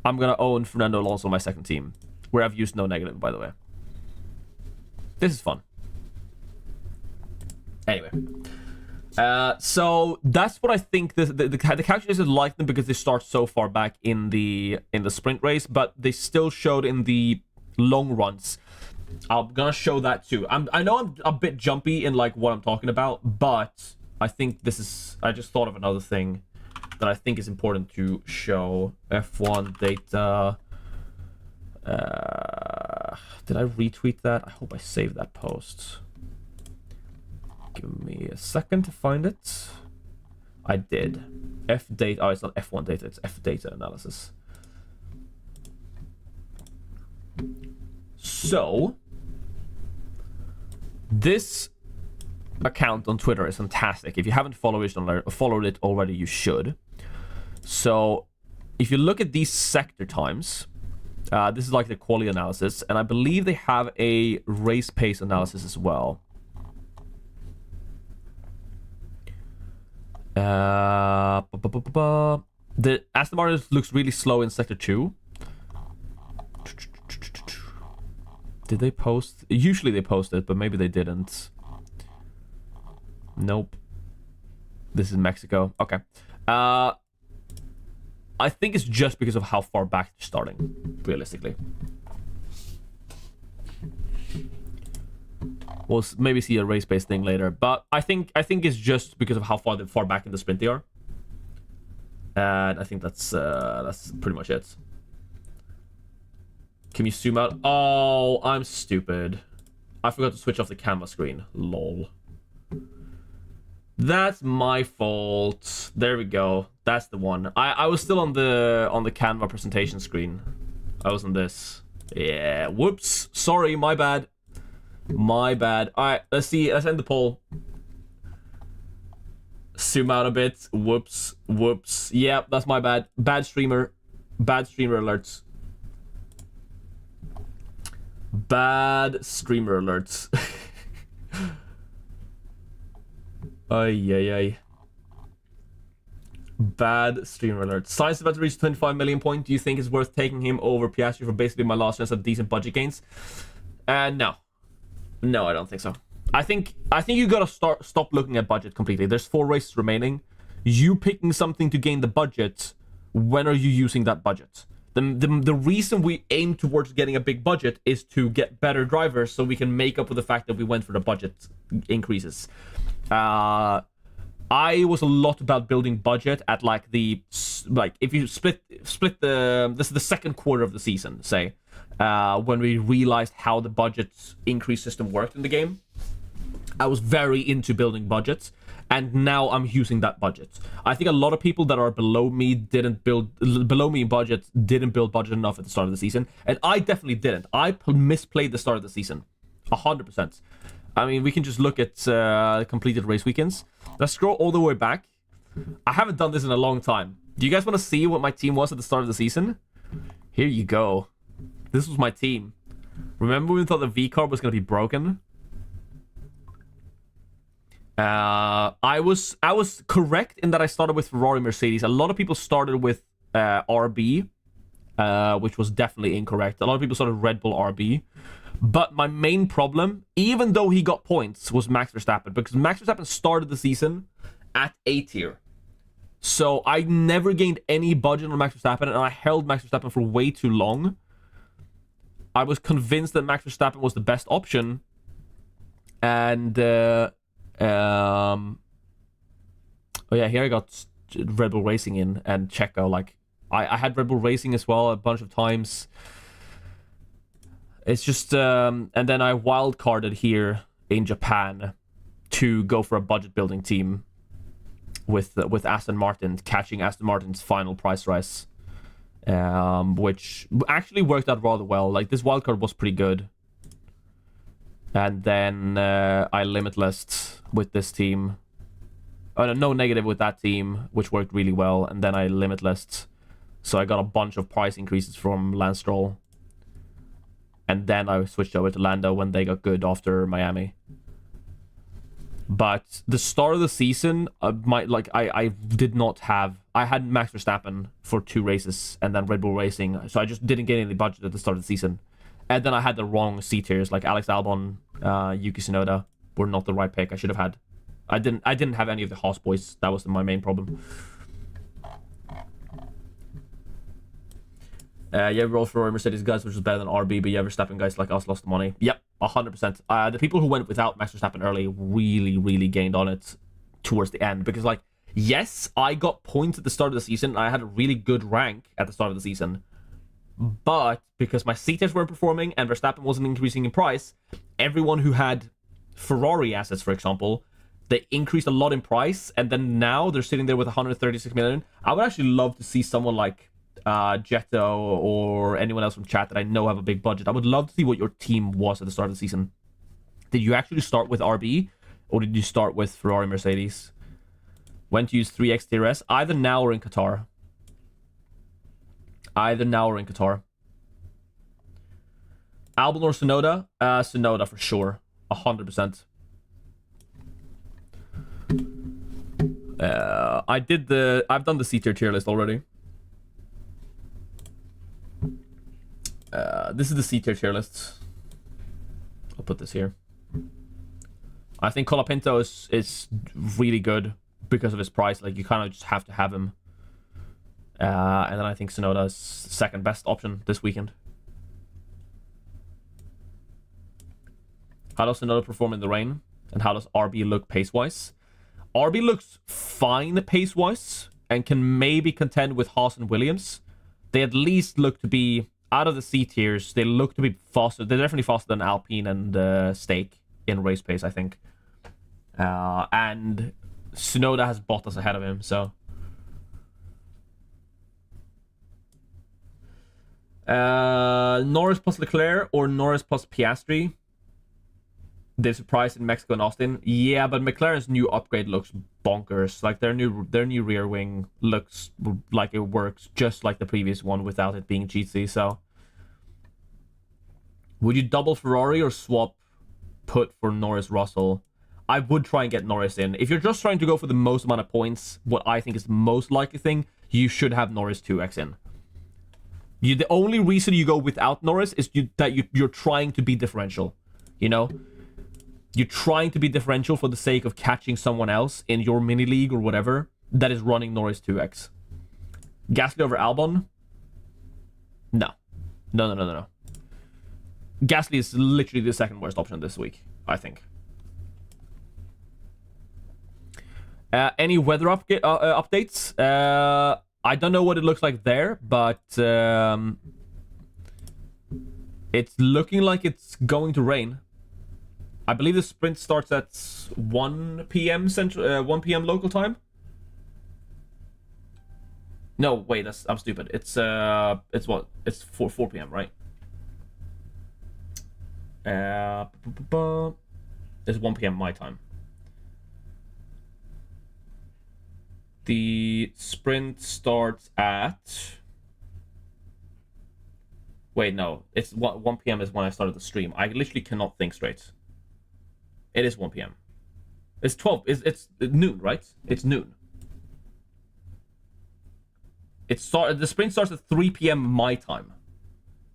I'm gonna own Fernando Alonso on my second team, where I've used no negative, by the way. This is fun. Anyway. So that's what I think. The calculators like them because they start so far back in the sprint race, but they still showed in the long runs. I'm gonna show that too. I know I'm a bit jumpy in like what I'm talking about, but I think this is. I just thought of another thing that I think is important to show. F1 data. Did I retweet that? I hope I saved that post. Give me a second to find it. I did. F data. Oh, it's not F1 data. It's F data analysis. So this account on Twitter is fantastic. If you haven't followed it already, you should. So if you look at these sector times, this is like the quality analysis, and I believe they have a race pace analysis as well. The Aston Martin looks really slow in sector 2. Did they post? Usually they post it, but maybe they didn't. Nope. This is Mexico. Okay. I think it's just because of how far back they're starting, realistically. We'll maybe see a race-based thing later, but I think it's just because of how far back in the sprint they are. And I think that's pretty much it. Can you zoom out? Oh, I'm stupid. I forgot to switch off the canvas screen. Lol. That's my fault. There we go. That's the one. I was still on the Canva presentation screen. I was on this. Yeah. Whoops. Sorry. My bad. My bad. All right. Let's see. Let's end the poll. Zoom out a bit. Whoops. Whoops. Yeah. That's my bad. Bad streamer. Bad streamer alerts. Bad streamer alerts. Ay. Bad streamer alerts. Sainz is about to reach 25 million point. Do you think it's worth taking him over Piastri for basically my last chance at decent budget gains? No. No, I don't think so. I think you gotta stop looking at budget completely. There's 4 races remaining. You picking something to gain the budget, when are you using that budget? The reason we aim towards getting a big budget is to get better drivers so we can make up for the fact that we went for the budget increases. I was a lot about building budget at like if you split this is the second quarter of the season, say, when we realized how the budget increase system worked in the game. I was very into building budgets, and now I'm using that budget. I think a lot of people that are below me in budget didn't build budget enough at the start of the season, and I definitely didn't. I misplayed the start of the season, 100%. I mean, we can just look at completed race weekends. Let's scroll all the way back. I haven't done this in a long time. Do you guys want to see what my team was at the start of the season? Here you go. This was my team. Remember when we thought the V-carb was going to be broken? I was correct in that I started with Ferrari, Mercedes. A lot of people started with RB, which was definitely incorrect. A lot of people started Red Bull RB. But my main problem, even though he got points, was Max Verstappen. Because Max Verstappen started the season at A tier. So I never gained any budget on Max Verstappen, and I held Max Verstappen for way too long. I was convinced that Max Verstappen was the best option. And, oh yeah, here I got Red Bull Racing in and Checo. Like, I had Red Bull Racing as well a bunch of times. It's just, and then I wildcarded here in Japan to go for a budget building team with Aston Martin, catching Aston Martin's final price rise, which actually worked out rather well. Like, this wildcard was pretty good. And then I limitless with this team. Oh, no negative with that team, which worked really well. And then I limitless. So I got a bunch of price increases from Lance Stroll. And then I switched over to Lando when they got good after Miami. But the start of the season, I did not have... I had Max Verstappen for 2 races and then Red Bull Racing. So I just didn't get any budget at the start of the season. And then I had the wrong C tiers, like Alex Albon, Yuki Tsunoda were not the right pick. I should have had. I didn't have any of the Haas boys. That was my main problem. Yeah, roll for Mercedes guys, which was better than RB, but yeah, Verstappen guys like us lost the money. Yep, 100%. The people who went without Max Verstappen early really gained on it towards the end, because like, yes, I got points at the start of the season. I had a really good rank at the start of the season, but because my C-tiers weren't performing and Verstappen wasn't increasing in price, everyone who had Ferrari assets, for example, they increased a lot in price, and then now they're sitting there with 136 million. I would actually love to see someone like Jetto or anyone else from chat that I know have a big budget. I would love to see what your team was at the start of the season. Did you actually start with RB Or did you start with Ferrari, Mercedes? When to use 3x DRS? Either now or in Qatar. Either now or in Qatar. Albon or Tsunoda? Tsunoda for sure. 100%. I've done the C tier list already. This is the C tier list. I'll put this here. I think Colapinto is really good because of his price. Like, you kind of just have to have him. And then I think Tsunoda is second best option this weekend. How does Tsunoda perform in the rain? And how does RB look pace-wise? RB looks fine pace-wise and can maybe contend with Haas and Williams. They at least look to be, out of the C tiers, they look to be faster. They're definitely faster than Alpine and Stake in race pace, I think. And Tsunoda has Bottas ahead of him, so... Norris plus Leclerc or Norris plus Piastri? They've surprised in Mexico and Austin. Yeah, but McLaren's new upgrade looks bonkers. Like, their new rear wing looks like it works just like the previous one without it being cheatsy, so... Would you double Ferrari or swap put for Norris Russell? I would try and get Norris in. If you're just trying to go for the most amount of points, what I think is the most likely thing, you should have Norris 2x in. The only reason you go without Norris is that you're trying to be differential, you know? You're trying to be differential for the sake of catching someone else in your mini league or whatever that is running Norris 2x. Gasly over Albon? No. No. Gasly is literally the second worst option this week, I think. Any weather updates? I don't know what it looks like there, but it's looking like it's going to rain. I believe the sprint starts at 1 p.m. Central, 1 p.m. local time. No, wait, I'm stupid. It's what? It's 4 p.m. right? It's 1 p.m. my time. The sprint starts at... Wait, no. It's 1 p.m. is when I started the stream. I literally cannot think straight. It is 1 p.m. It's 12. It's noon, right? It's noon. The sprint starts at 3 p.m. my time.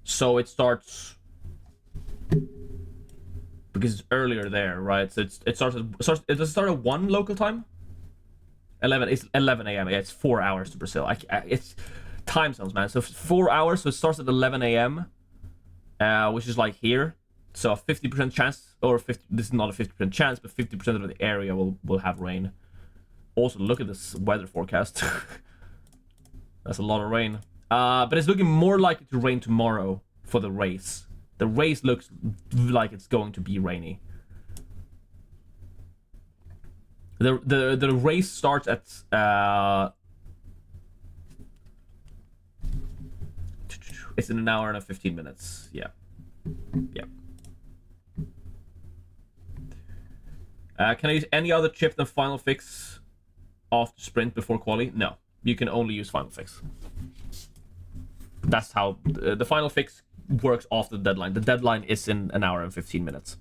So it starts... Because it's earlier there, right? So it starts at 1 local time? 11. It's 11 a.m. Yeah, it's 4 hours to Brazil. It's time zones, man. So 4 hours. So it starts at 11 a.m. Which is like here. So a 50% chance, or 50. This is not a 50% chance, but 50% of the area will have rain. Also, look at this weather forecast. That's a lot of rain. But it's looking more likely to rain tomorrow for the race. The race looks like it's going to be rainy. The race starts at it's in an hour and 15 minutes. Yeah. Can I use any other chip than Final Fix after sprint before quali? No, you can only use Final Fix. That's how the Final Fix works after the deadline. The deadline is in an hour and 15 minutes.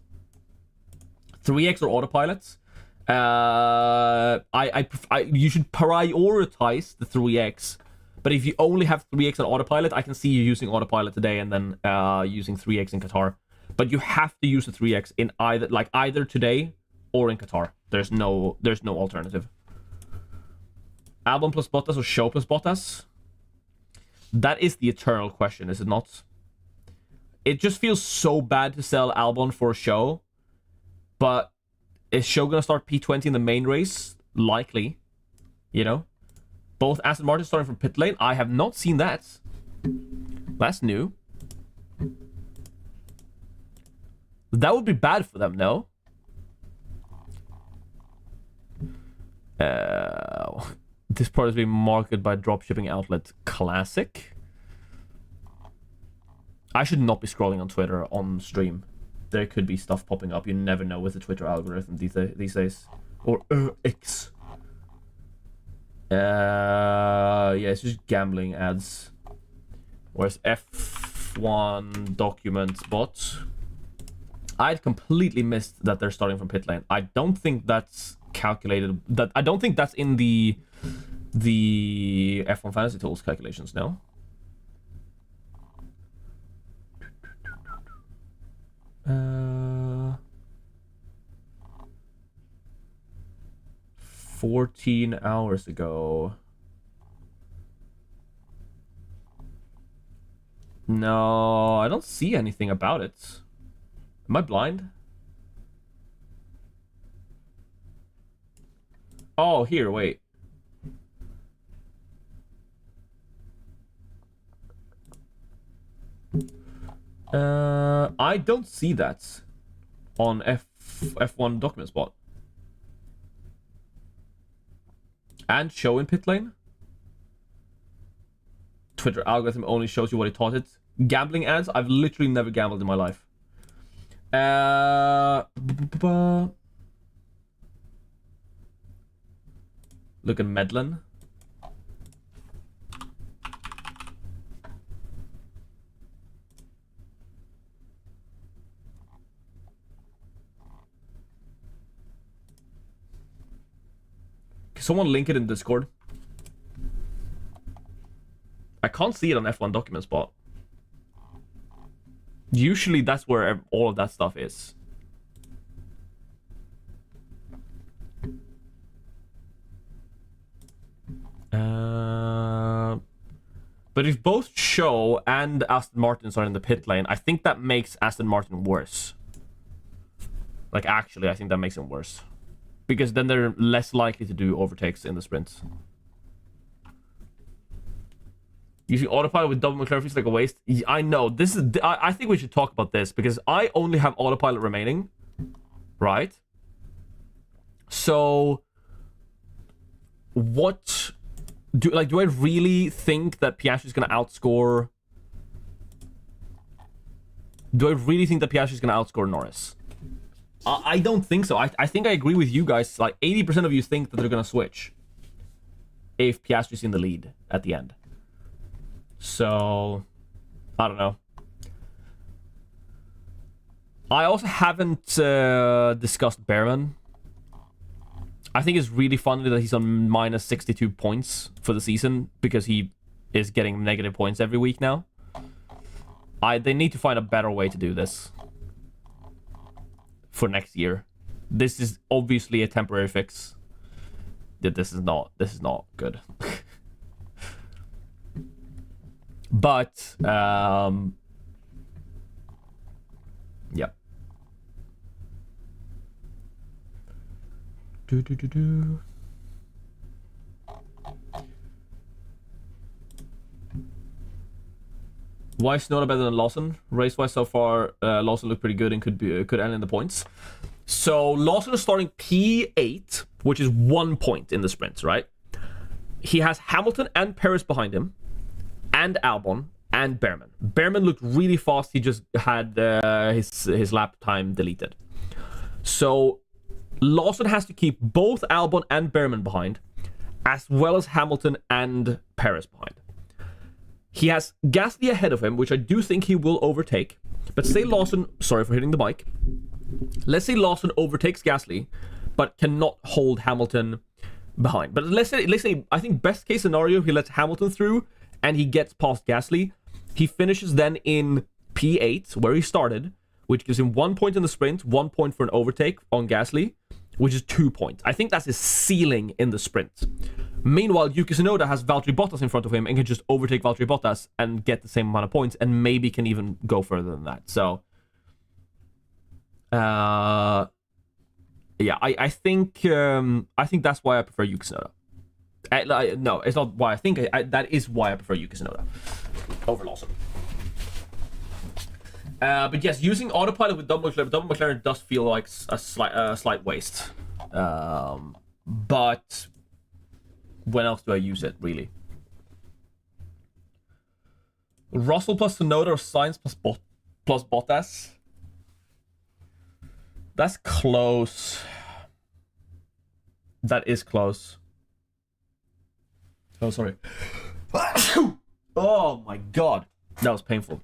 3x or autopilot? You should prioritize the 3x. But if you only have 3x on autopilot, I can see you using autopilot today and then using 3x in Qatar. But you have to use the 3x in either today or in Qatar. There's no alternative. Albon plus Bottas or Show plus Bottas? That is the eternal question, is it not? It just feels so bad to sell Albon for a Show. But is Show gonna start P20 in the main race? Likely. You know? Both Aston Martin starting from pit lane? I have not seen that. That's new. That would be bad for them, no? This product is being marketed by dropshipping outlet Classic. I should not be scrolling on Twitter on stream. there could be stuff popping up. You never know with the Twitter algorithm these days. Or X. Yeah, it's just gambling ads. Whereas F1 documents bot. I'd completely missed that they're starting from pit lane. I don't think that's calculated. I don't think that's in the F1 Fantasy Tools calculations, no? Uh, 14 hours ago. No, I don't see anything about it. Am I blind? Oh, here, wait. I don't see that on F1 document spot. And show in pit lane. Twitter algorithm only shows you what it taught it. Gambling ads, I've literally never gambled in my life. Look at Medlin. Can someone link it in Discord? I can't see it on F1 document spot. Usually that's where all of that stuff is. But if both Show and Aston Martins are in the pit lane, I think that makes Aston Martin worse. Like, actually, I think that makes them worse. Because then they're less likely to do overtakes in the sprints. Using autopilot with double McLaren feels like a waste. I know. This is. I think we should talk about this because I only have autopilot remaining, right? So, what do I really think that Piastri is going to outscore? Do I really think that Piastri is going to outscore Norris? I don't think so. I think I agree with you guys. Like 80% of you think that they're going to switch if Piastri's in the lead at the end. So, I don't know. I also haven't discussed Behrman. I think it's really funny that he's on minus 62 points for the season because he is getting negative points every week now. They need to find a better way to do this for next year. This is obviously a temporary fix. This is not good. But yeah. Why is Snowda better than Lawson? Race-wise so far, Lawson looked pretty good and could end in the points. So Lawson is starting P8, which is 1 point in the sprints, right? He has Hamilton and Perez behind him, and Albon and Behrman. Behrman looked really fast. He just had his lap time deleted. So Lawson has to keep both Albon and Behrman behind, as well as Hamilton and Perez behind. He has Gasly ahead of him, which I do think he will overtake. But say Lawson, sorry for hitting the mic. Let's say Lawson overtakes Gasly, but cannot hold Hamilton behind. But let's say I think best case scenario, he lets Hamilton through and he gets past Gasly. He finishes then in P8, where he started, which gives him 1 point in the sprint, 1 point for an overtake on Gasly, which is 2 points. I think that's his ceiling in the sprint. Meanwhile, Yuki Tsunoda has Valtteri Bottas in front of him and can just overtake Valtteri Bottas and get the same amount of points and maybe can even go further than that. So, yeah, I think that's why I prefer Yuki Tsunoda. No, it's not why I think. That is why I prefer Yuki Tsunoda over Lawson. But yes, using autopilot with double McLaren does feel like a slight waste. But when else do I use it, really? Russell plus Tsunoda or Sainz plus Bottas? That's close. That is close. Oh, sorry. Oh my god. That was painful.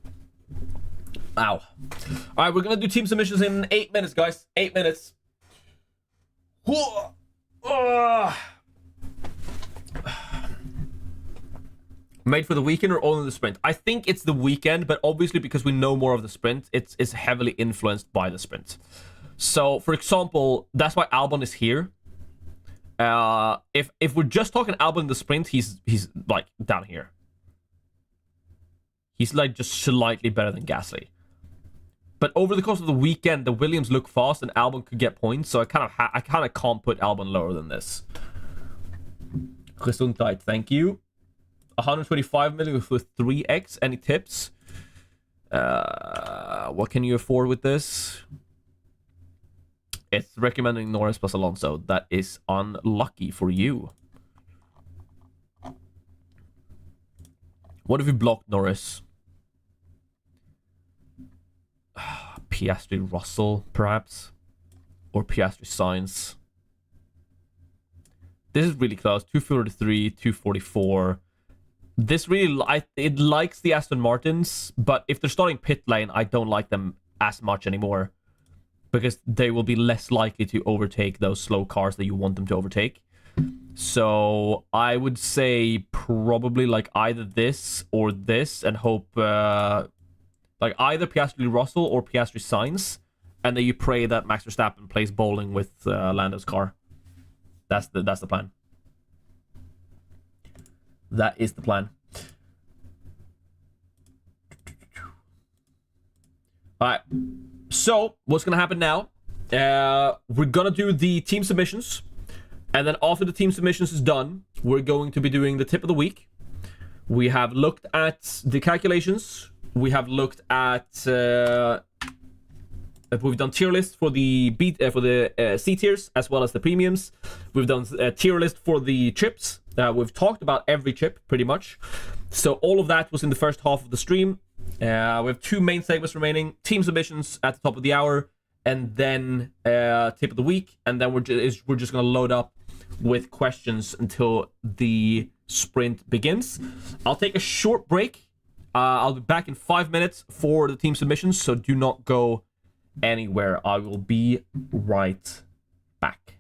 Ow. Alright, we're gonna do team submissions in 8 minutes, guys. 8 minutes. Made for the weekend or only the sprint? I think it's the weekend, but obviously because we know more of the sprint, it's heavily influenced by the sprint. So, for example, that's why Albon is here. If we're just talking Albon in the sprint, he's like down here. He's like just slightly better than Gasly. But over the course of the weekend, the Williams look fast and Albon could get points, so I kind of can't put Albon lower than this. Gesundheit, thank you. 125 million with 3x. Any tips? What can you afford with this? It's recommending Norris plus Alonso. That is unlucky for you. What if we blocked Norris? Piastri Russell, perhaps? Or Piastri Sainz. This is really close. 243, 244. This really, it likes the Aston Martins, but if they're starting pit lane, I don't like them as much anymore. Because they will be less likely to overtake those slow cars that you want them to overtake. So I would say probably like either this or this and hope like either Piastri Russell or Piastri Sainz, and then you pray that Max Verstappen plays bowling with Lando's car. That's the plan. That is the plan. Alright. So, what's gonna happen now? We're gonna do the team submissions. And then after the team submissions is done, we're going to be doing the tip of the week. We have looked at the calculations. We have looked at... we've done tier lists for the C tiers as well as the premiums. We've done a tier list for the chips. We've talked about every chip pretty much. So all of that was in the first half of the stream. We have 2 main segments remaining: team submissions at the top of the hour, and then tip of the week. And then we're just gonna load up with questions until the sprint begins. I'll take a short break. I'll be back in 5 minutes for the team submissions, so do not go anywhere. I will be right back.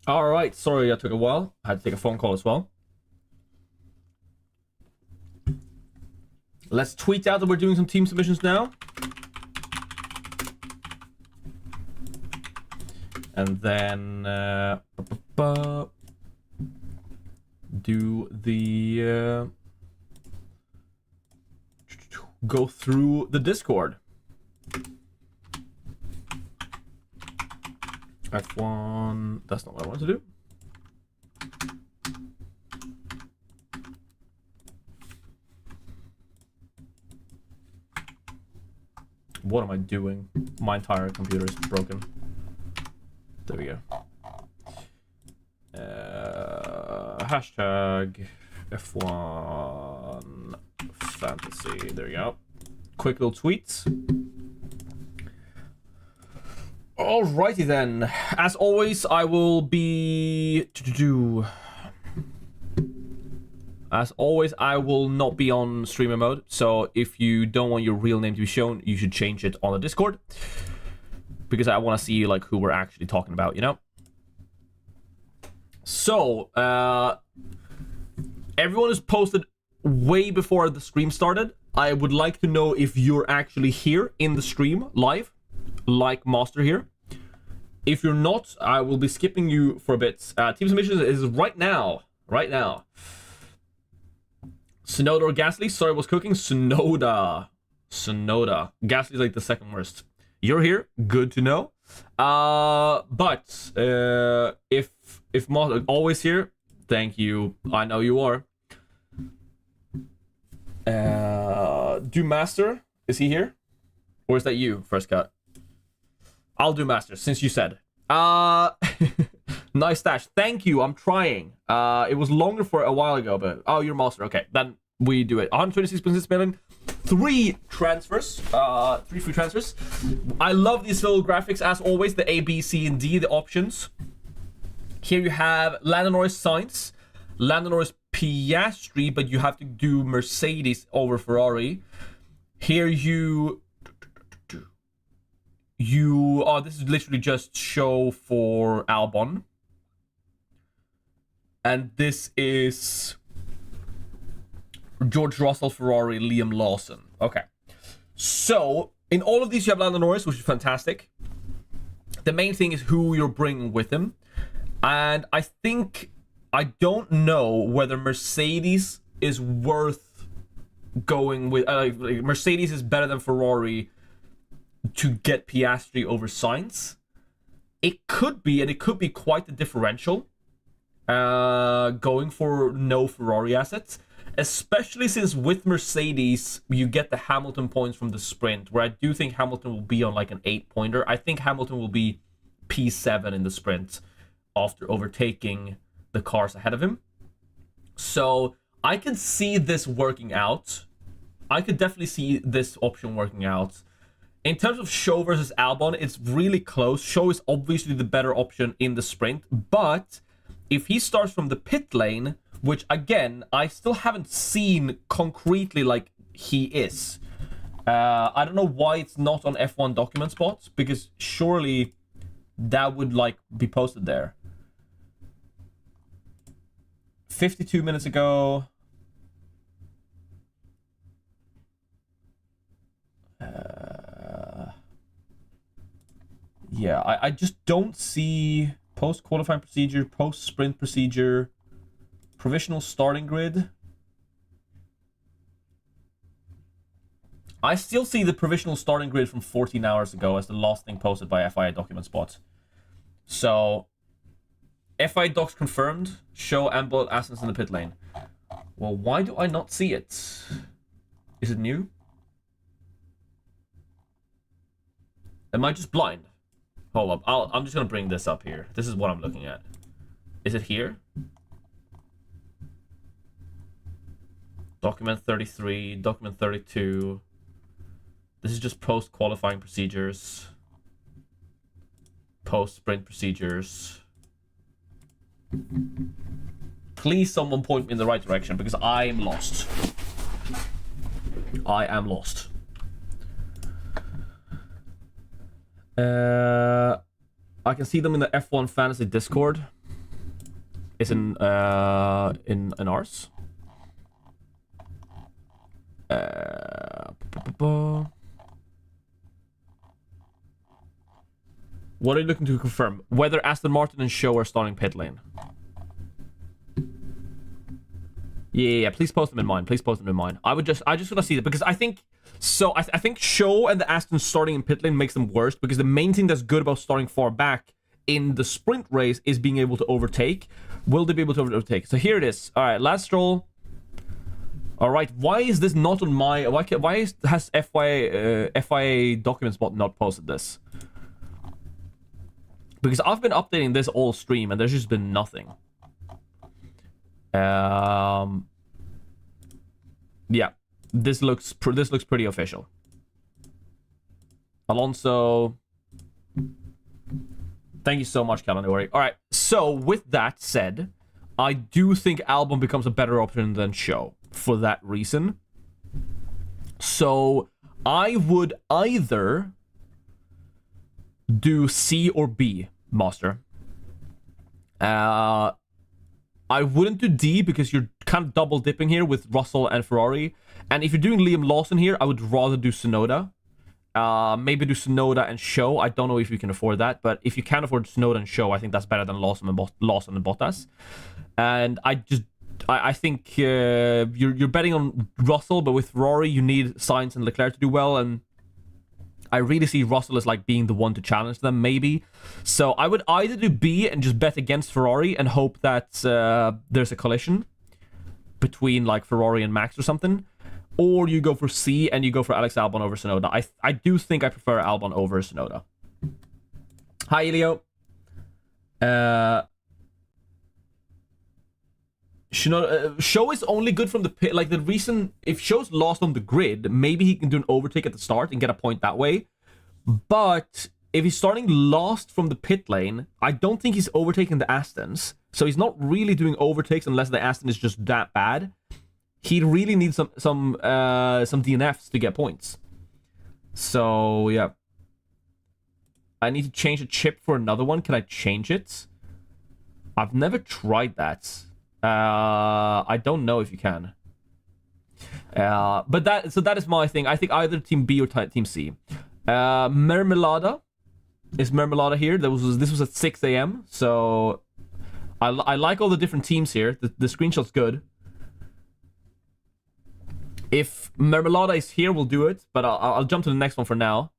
All right, sorry I took a while. I had to take a phone call as well. Let's tweet out that we're doing some team submissions now. And then do the go through the Discord. F1, that's not what I want to do. What am I doing? My entire computer is broken. There we go. Hashtag F1 Fantasy. There you go. Quick little tweets. Alrighty then. As always, I will be... As always, I will not be on streamer mode. So if you don't want your real name to be shown, you should change it on the Discord. Because I want to see like who we're actually talking about, you know? So, everyone is posted way before the stream started. I would like to know if you're actually here in the stream live, like Master here. If you're not, I will be skipping you for a bit. Team submissions is right now. Right now. Sonoda or Gasly? Sorry, I was cooking. Sonoda. Gasly's like the second worst. You're here. Good to know. But if Moss always here, thank you. I know you are. Do Master? Is he here? Or is that you, First Cut? I'll do Master, since you said. Nice stash. Thank you. I'm trying. It was longer for a while ago, but... Oh, you're Master. Okay, then we do it. 126.6 million. 3 transfers. 3 free transfers. I love these little graphics, as always. The A, B, C, and D, the options. Here you have Lando Norris Sainz. Lando Norris Piastri, but you have to do Mercedes over Ferrari. Here oh, this is literally just show for Albon. And this is George Russell, Ferrari, Liam Lawson. Okay. So, in all of these you have Lando Norris, which is fantastic. The main thing is who you're bringing with him. And I don't know whether Mercedes is worth going with. Mercedes is better than Ferrari to get Piastri over Sainz. It could be, and it could be quite the differential. Going for no Ferrari assets. Especially since with Mercedes, you get the Hamilton points from the sprint, where I do think Hamilton will be on like an 8-pointer. I think Hamilton will be P7 in the sprint after overtaking the cars ahead of him. So I could see this working out. I could definitely see this option working out. In terms of Show versus Albon, it's really close. Show is obviously the better option in the sprint, but if he starts from the pit lane, which again, I still haven't seen concretely like he is. I don't know why it's not on F1 document spots, because surely that would like be posted there. 52 minutes ago. Yeah, I just don't see post-qualifying procedure, post-sprint procedure, provisional starting grid. I still see the provisional starting grid from 14 hours ago as the last thing posted by FIA document spot. So, FIA docs confirmed, Show and both Aston's in the pit lane. Well, why do I not see it? Is it new? Am I just blind? Hold up, I'm just gonna bring this up here. This is what I'm looking at. Is it here? Document 33, document 32. This is just post-qualifying procedures. Post-sprint procedures. Please someone point me in the right direction, because I am lost. I am lost. I can see them in the F1 Fantasy Discord. is in ours. What are you looking to confirm? Whether Aston Martin and Show are starting pit lane. Yeah. Please post them in mine. Please post them in mine. I just want to see that because I think so. I think Show and the Aston starting in pit lane makes them worse because the main thing that's good about starting far back in the sprint race is being able to overtake. Will they be able to overtake? So here it is. All right, last stroll. All right, why is this not on my? Has FIA documents bot not posted this? Because I've been updating this all stream and there's just been nothing. Yeah, this looks pretty official. Alonso, thank you so much, Calendar. All right, so with that said, I do think Albon becomes a better option than Show for that reason. So I would either do C or B, Master. I wouldn't do D because you're kind of double dipping here with Russell and Ferrari. And if you're doing Liam Lawson here, I would rather do Tsunoda. Maybe do Tsunoda and Show. I don't know if you can afford that, but if you can afford Tsunoda and Show, I think that's better than Lawson and Bottas. And I think you're betting on Russell, but with Ferrari, you need Sainz and Leclerc to do well, and I really see Russell as like being the one to challenge them, maybe. So I would either do B and just bet against Ferrari and hope that there's a collision between like Ferrari and Max or something, or you go for C and you go for Alex Albon over Tsunoda. I do think I prefer Albon over Tsunoda. Hi, Elio. Show is only good from the pit. Like the reason, if Show's lost on the grid, maybe he can do an overtake at the start and get a point that way. But if he's starting last from the pit lane, I don't think he's overtaking the Astons. So he's not really doing overtakes unless the Aston is just that bad. He really needs some DNFs to get points. So yeah, I need to change a chip for another one. Can I change it? I've never tried that. I don't know if you can. But that is my thing. I think either Team B or Team C. Mermelada. Is Mermelada here? This was at 6 a.m. So I like all the different teams here. The screenshot's good. If Mermelada is here, we'll do it. But I'll jump to the next one for now.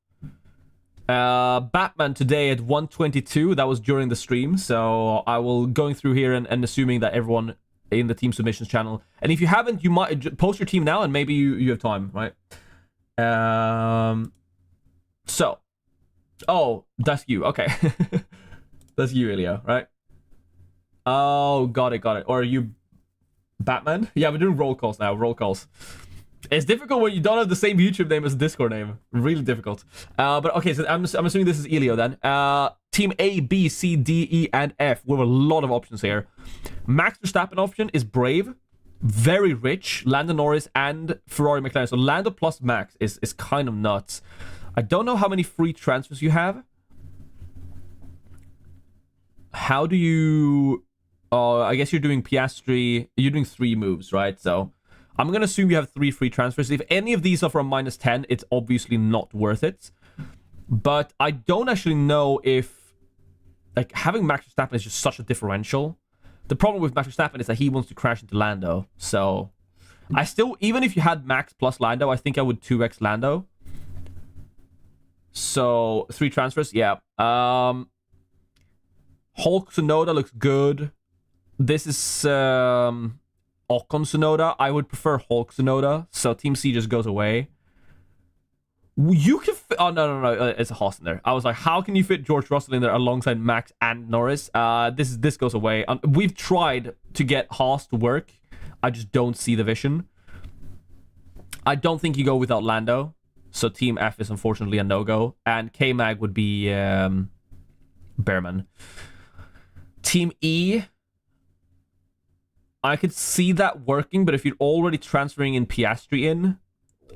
Batman today at 1:22. That was during the stream, so I will going through here and assuming that everyone in the team submissions channel. And if you haven't, you might post your team now, and maybe you have time, right? So, oh, that's you. Okay, that's you, Ilya, right? Oh, got it. Or are you Batman? Yeah, we're doing roll calls now. Roll calls. It's difficult when you don't have the same YouTube name as the Discord name. Really difficult. But okay, so I'm assuming this is Elio then. Team A, B, C, D, E, and F. We have a lot of options here. Max Verstappen option is Brave. Very rich. Lando Norris and Ferrari McLaren. So Lando plus Max is kind of nuts. I don't know how many free transfers you have. How do you... I guess you're doing Piastri. You're doing 3 moves, right? So... I'm going to assume you have 3 free transfers. If any of these are from -10, it's obviously not worth it. But I don't actually know if... Like, having Max Verstappen is just such a differential. The problem with Max Verstappen is that he wants to crash into Lando. So, I still... Even if you had Max plus Lando, I think I would 2x Lando. So, 3 transfers, yeah. Hulk Tsunoda looks good. This is... Ocon Tsunoda. I would prefer Hulk Tsunoda, so Team C just goes away. You can oh no, it's a Haas in there. I was like, how can you fit George Russell in there alongside Max and Norris? This goes away. We've tried to get Haas to work. I just don't see the vision. I don't think you go without Lando, so Team F is unfortunately a no-go, and K-Mag would be Behrman. Team E, I could see that working, but if you're already transferring in Piastri in,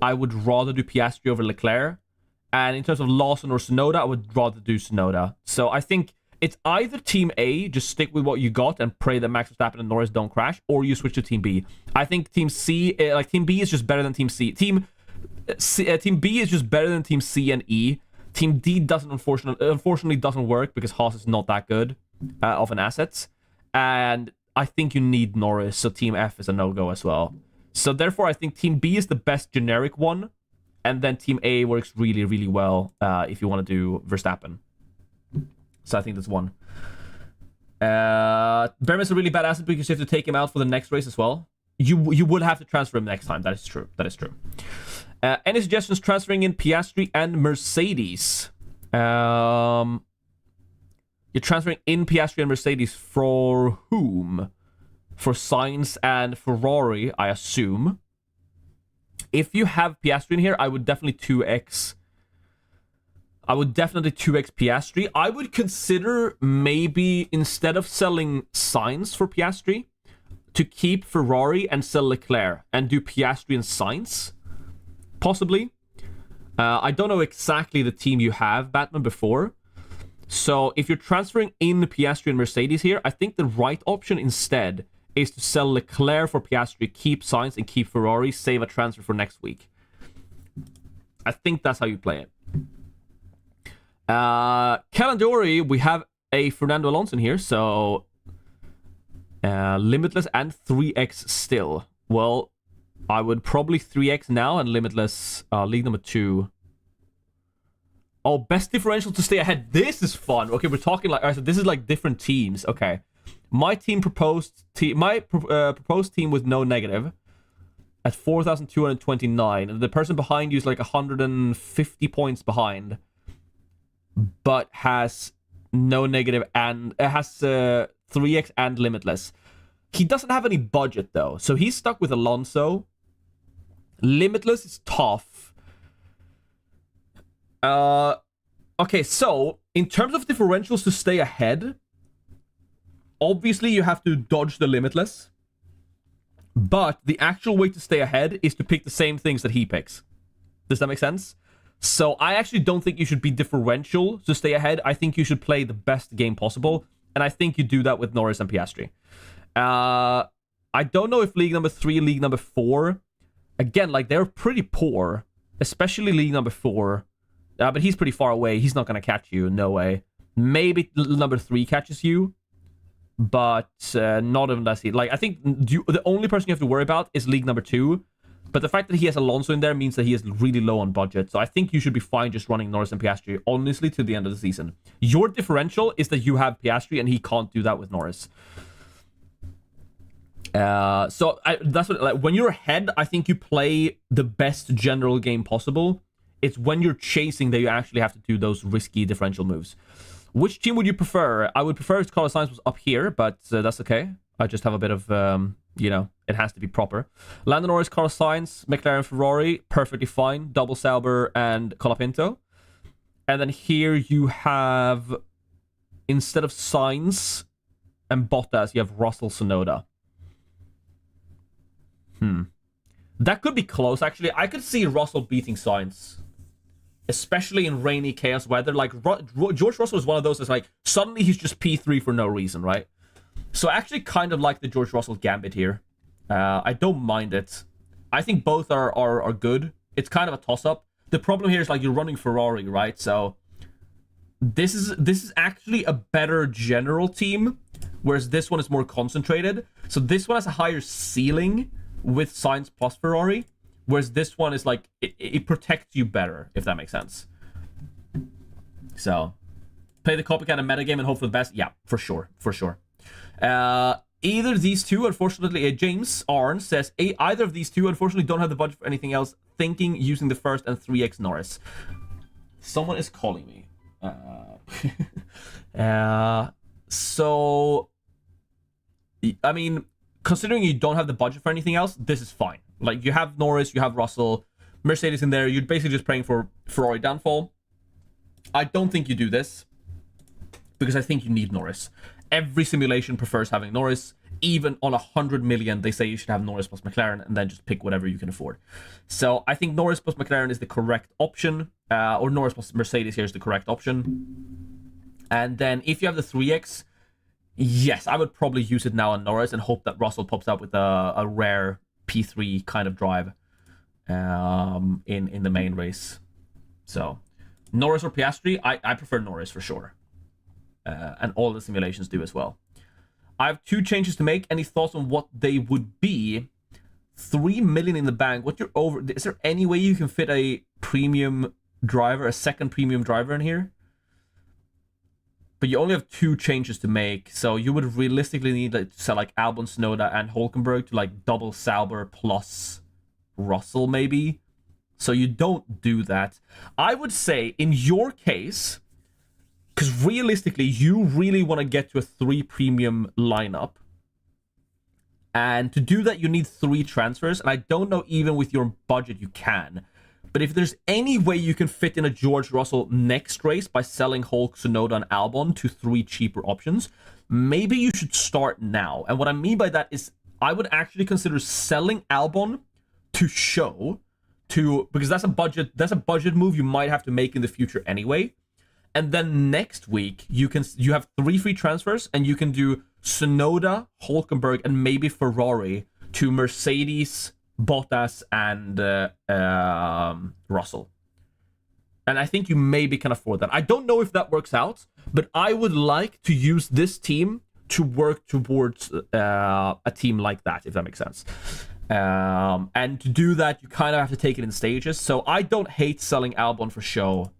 I would rather do Piastri over Leclerc. And in terms of Lawson or Tsunoda, I would rather do Tsunoda. So I think it's either Team A, just stick with what you got and pray that Max Verstappen and Norris don't crash, or you switch to Team B. I think Team C, Team B is just better than Team C. Team B is just better than Team C and E. Team D doesn't unfortunately doesn't work because Haas is not that good of an asset, and I think you need Norris, so Team F is a no-go as well. So therefore, I think Team B is the best generic one, and then Team A works really, really well if you want to do Verstappen. So I think that's one. Berman's a really bad asset because you have to take him out for the next race as well. You would have to transfer him next time. That is true. That is true. Any suggestions transferring in Piastri and Mercedes? You're transferring in Piastri and Mercedes for whom? For Sainz and Ferrari, I assume. If you have Piastri in here, I would definitely 2x. I would definitely 2x Piastri. I would consider maybe instead of selling Sainz for Piastri, to keep Ferrari and sell Leclerc and do Piastri and Sainz. Possibly. I don't know exactly the team you have, Batman, before. So if you're transferring in Piastri and Mercedes here, I think the right option instead is to sell Leclerc for Piastri, keep Sainz, and keep Ferrari, save a transfer for next week. I think that's how you play it. Calandori, we have a Fernando Alonso in here, so Limitless and 3x still. Well, I would probably 3x now and Limitless league number 2. Oh, best differential to stay ahead. This is fun. Okay, we're talking like, all right, so this is like different teams. Okay, my proposed team with no negative at 4,229, and the person behind you is like 150 points behind, but has no negative and has 3x and Limitless. He doesn't have any budget though, so he's stuck with Alonso. Limitless is tough. Okay, so in terms of differentials to stay ahead, obviously you have to dodge the Limitless, but the actual way to stay ahead is to pick the same things that he picks. Does that make sense? So I actually don't think you should be differential to stay ahead. I think you should play the best game possible, and I think you do that with Norris and Piastri. I don't know if league number 3, league number 4, again, like, they're pretty poor, especially league number 4. But he's pretty far away. He's not going to catch you. No way. Maybe number 3 catches you, but not unless he... Like, I think the only person you have to worry about is league number 2. But the fact that he has Alonso in there means that he is really low on budget. So I think you should be fine just running Norris and Piastri, honestly, to the end of the season. Your differential is that you have Piastri, and he can't do that with Norris. That's what... Like, when you're ahead, I think you play the best general game possible. It's when you're chasing that you actually have to do those risky differential moves. Which team would you prefer? I would prefer if Carlos Sainz was up here, but that's okay. I just have a bit of, it has to be proper. Lando Norris, Carlos Sainz, McLaren, Ferrari, perfectly fine. Double Sauber and Colapinto. And then here you have, instead of Sainz and Bottas, you have Russell, Tsunoda. That could be close, actually. I could see Russell beating Sainz, especially in rainy chaos weather. Like, George Russell is one of those that's like, suddenly he's just P3 for no reason, right? So I actually kind of like the George Russell gambit here. I don't mind it. I think both are good. It's kind of a toss-up. The problem here is, like, you're running Ferrari, right? So this is actually a better general team, whereas this one is more concentrated. So this one has a higher ceiling with Sainz plus Ferrari, whereas this one is like, it protects you better, if that makes sense. So, play the copycat and metagame and hope for the best. Yeah, for sure. Either these two, unfortunately, James Arn says, either of these two, unfortunately, don't have the budget for anything else, thinking using the first and 3x Norris. Someone is calling me. So, I mean, considering you don't have the budget for anything else, this is fine. Like, you have Norris, you have Russell, Mercedes in there. You're basically just praying for Ferrari downfall. I don't think you do this, because I think you need Norris. Every simulation prefers having Norris. Even on 100 million, they say you should have Norris plus McLaren, and then just pick whatever you can afford. So I think Norris plus McLaren is the correct option, or Norris plus Mercedes here is the correct option. And then if you have the 3x, yes, I would probably use it now on Norris and hope that Russell pops up with a rare P3 kind of drive in the main race. So Norris or Piastri, I prefer Norris for sure. And all the simulations do as well. I have 2 changes to make. Any thoughts on what they would be? 3 million in the bank. What you're over? Is there any way you can fit a premium driver, a second premium driver in here? But you only have 2 changes to make, so you would realistically need to sell like Albon, Tsunoda, and Hulkenberg to like double Sauber plus Russell maybe. So you don't do that. I would say in your case, because realistically you really want to get to a 3 premium lineup. And to do that, you need 3 transfers. And I don't know even with your budget you can. But if there's any way you can fit in a George Russell next race by selling Hulk, Tsunoda, and Albon to 3 cheaper options, maybe you should start now. And what I mean by that is I would actually consider selling Albon to show because that's a budget move you might have to make in the future anyway. And then next week you have 3 free transfers and you can do Tsunoda, Hulkenberg, and maybe Ferrari to Mercedes, Bottas, and Russell. And I think you maybe can afford that. I don't know if that works out, but I would like to use this team to work towards a team like that, if that makes sense. And to do that, you kind of have to take it in stages. So I don't hate selling Albon for show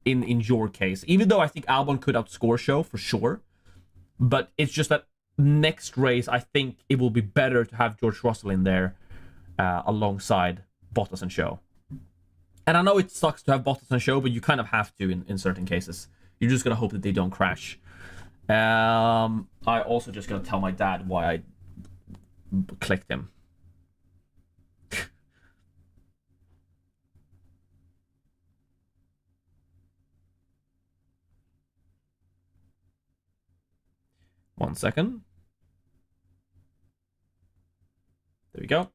in your case, even though I think Albon could outscore show for sure. But it's just that next race, I think it will be better to have George Russell in there alongside Bottas and Show. And I know it sucks to have Bottas and Show, but you kind of have to in certain cases. You're just going to hope that they don't crash. I also just going to tell my dad why I clicked him. One second. There we go.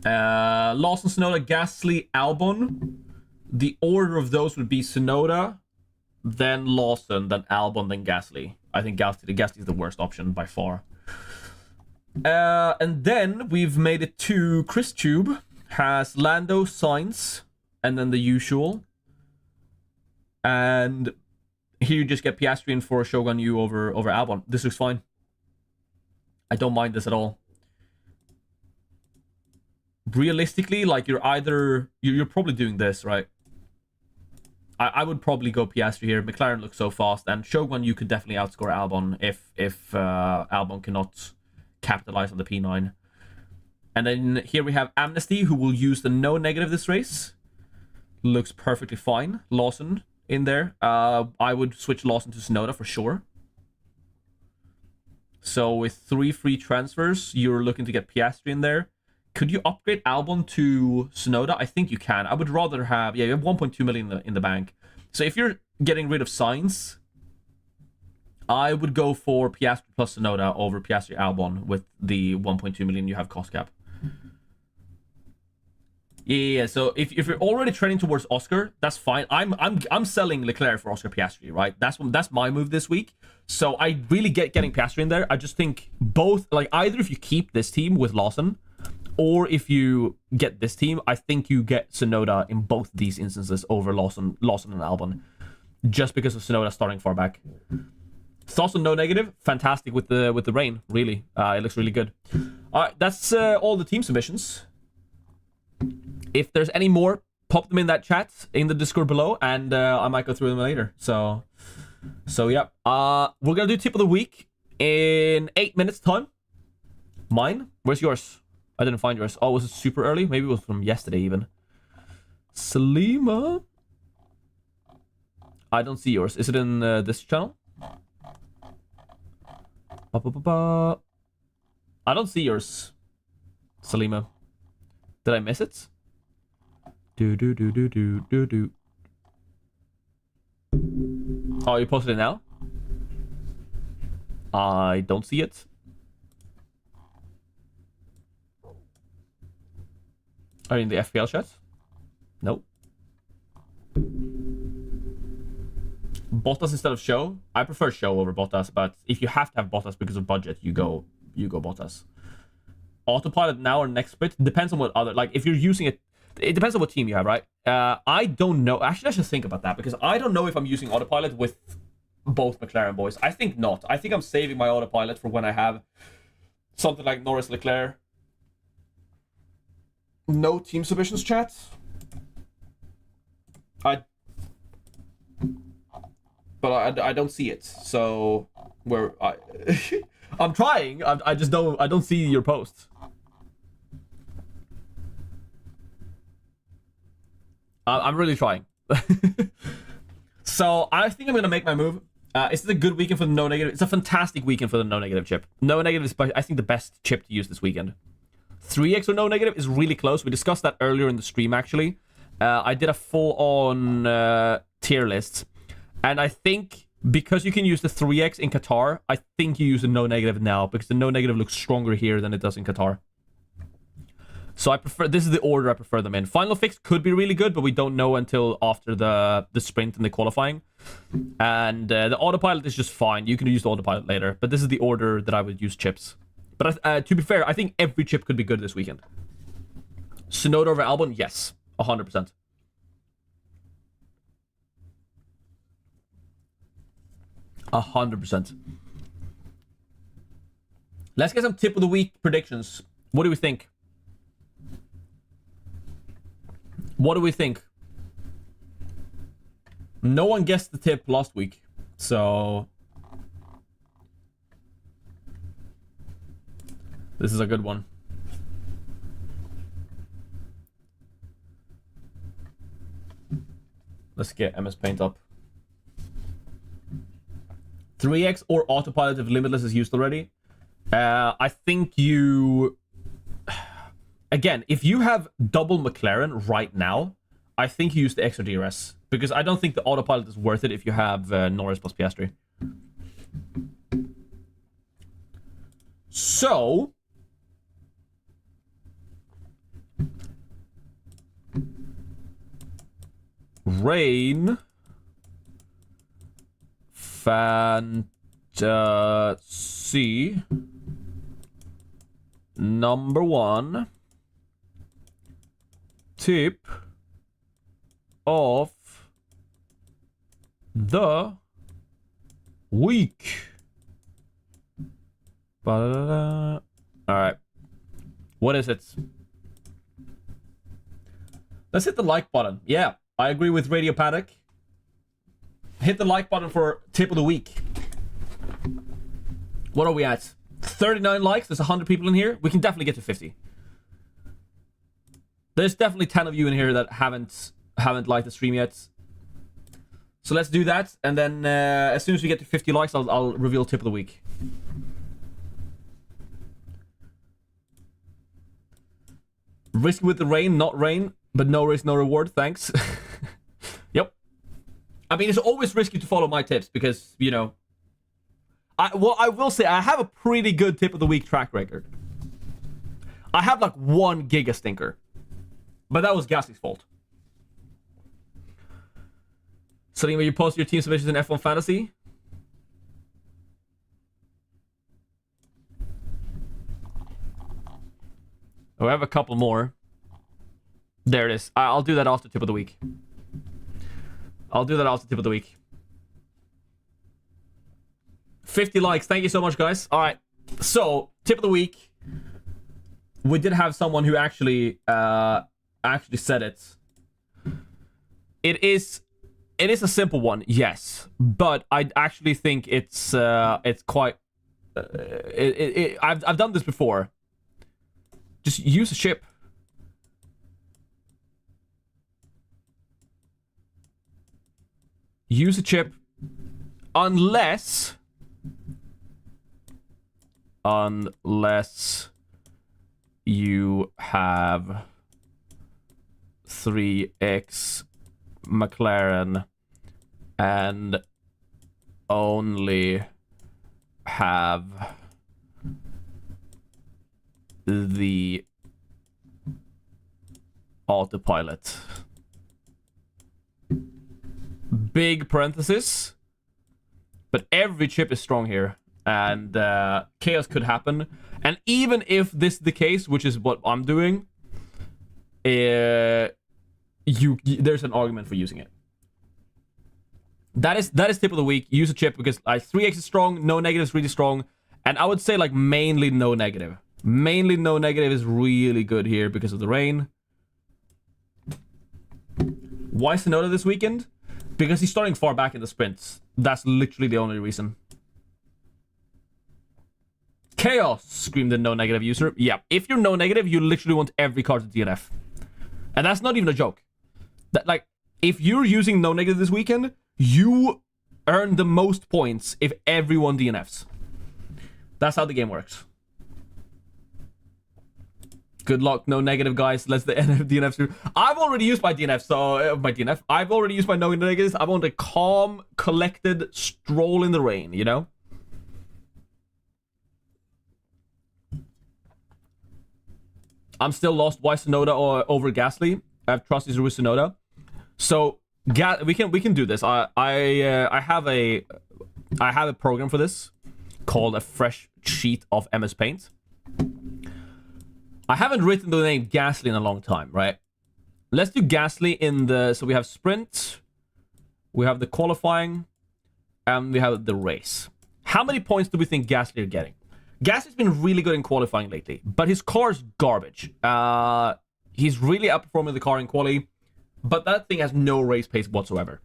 Lawson, Tsunoda, Gasly, Albon. The order of those would be Tsunoda, then Lawson, then Albon, then Gasly. I think Gasly is the worst option by far. And then we've made it to Chris Tube. Has Lando, Sainz, and then the usual. And here you just get Piastri in for Shogun Yu over Albon. This looks fine. I don't mind this at all. Realistically, like you're probably doing this, right? I would probably go Piastri here. McLaren looks so fast, and Shogun Yu could definitely outscore Albon if Albon cannot capitalize on the P9. And then here we have Amnesty, who will use the no negative this race. Looks perfectly fine. Lawson in there. I would switch Lawson to Tsunoda for sure. So with 3 free transfers, you're looking to get Piastri in there. Could you upgrade Albon to Tsunoda? I think you can. I would rather have... Yeah, you have 1.2 million in the bank. So if you're getting rid of Sainz, I would go for Piastri plus Tsunoda over Piastri Albon with the 1.2 million you have cost cap. Yeah. So if you're already trending towards Oscar, that's fine. I'm selling Leclerc for Oscar Piastri, right? That's my move this week. So I really getting Piastri in there. I just think both, like either if you keep this team with Lawson, or if you get this team, I think you get Tsunoda in both these instances over Lawson and Albon, just because of Tsunoda starting far back. Thoughts on no negative? Fantastic with the rain. Really, it looks really good. All right, that's all the team submissions. If there's any more, pop them in that chat in the Discord below, and I might go through them later. So yeah, we're gonna do tip of the week in 8 minutes time. Mine? Where's yours? I didn't find yours. Oh, was it super early? Maybe it was from yesterday even. Salima? I don't see yours. Is it in this channel? I don't see yours, Salima. Did I miss it? Do. Oh, you posted it now? I don't see it. Are you in the FPL chat? Nope. Bottas instead of Show. I prefer Show over Bottas, but if you have to have Bottas because of budget, you go Bottas. Autopilot now or next split depends on what other, like if you're using it depends on what team you have, right? I don't know. Actually, I should think about that because I don't know if I'm using autopilot with both McLaren boys. I think not. I think I'm saving my autopilot for when I have something like Norris Leclerc. No team submissions, chat. I don't see it. So I'm trying. I just don't see your post. I'm really trying. So I think I'm gonna make my move. It's a good weekend for the no negative. It's a fantastic weekend for the no negative chip. No negative is, I think, the best chip to use this weekend. 3x or no negative is really close. We discussed that earlier in the stream, actually. I did a full-on tier list. And I think because you can use the 3x in Qatar, I think you use the no negative now because the no negative looks stronger here than it does in Qatar. So I prefer, this is the order I prefer them in. Final fix could be really good, but we don't know until after the sprint and the qualifying. And the autopilot is just fine. You can use the autopilot later, but this is the order that I would use chips. But to be fair, I think every chip could be good this weekend. Tsunoda over Albon, yes, 100%. Let's get some tip of the week predictions. What do we think? What do we think? No one guessed the tip last week, so this is a good one. Let's get MS Paint up. 3x or autopilot if limitless is used already. I think you... Again, if you have double McLaren right now, I think you use the extra DRS. Because I don't think the autopilot is worth it if you have Norris plus Piastri. So... Rain... Fantasy... Number 1... Tip of the week. All right. What is it? Let's hit the like button. Yeah, I agree with Radio Paddock. Hit the like button for tip of the week. What are we at? 39 likes. There's 100 people in here. We can definitely get to 50. There's definitely 10 of you in here that haven't liked the stream yet. So let's do that, and then as soon as we get to 50 likes, I'll reveal tip of the week. Risk with the rain, not rain, but no risk, no reward. Thanks. Yep. I mean, it's always risky to follow my tips because, you know, I will say I have a pretty good tip of the week track record. I have like one giga stinker. But that was Gasly's fault. Something where you post your team submissions in F1 Fantasy? Oh, I have a couple more. There it is. I'll do that after tip of the week. 50 likes. Thank you so much, guys. All right. So, tip of the week. We did have someone who actually said it. It is a simple one, yes, but I actually think it's quite. I've done this before. Just use a chip. Use a chip, unless you have 3x McLaren and only have the autopilot. Big parenthesis. But every chip is strong here, and chaos could happen. And even if this is the case, which is what I'm doing, there's an argument for using it. That is tip of the week. Use a chip because like 3x is strong, no negative is really strong, and I would say like mainly no negative. Mainly no negative is really good here because of the rain. Why Sonoda this weekend? Because he's starting far back in the sprints. That's literally the only reason. Chaos, screamed the no negative user. Yeah, if you're no negative, you literally want every card to DNF. And that's not even a joke. That, like, if you're using no negative this weekend, you earn the most points if everyone DNFs. That's how the game works. Good luck, no negative, guys. Let's the DNF through. I've already used my DNF, so I've already used my no negatives. I want a calm, collected stroll in the rain, you know? I'm still lost. Why Sonoda or over Gasly? I have trust issues with Sonoda. So we can do this. I have a program for this called a fresh sheet of MS Paint. I haven't written the name Gasly in a long time, right? Let's do Gasly in the... So we have sprint, we have the qualifying, and we have the race. How many points do we think Gasly are getting? Gasly's been really good in qualifying lately, but his car's garbage. He's really outperforming the car in quali, but that thing has no race pace whatsoever.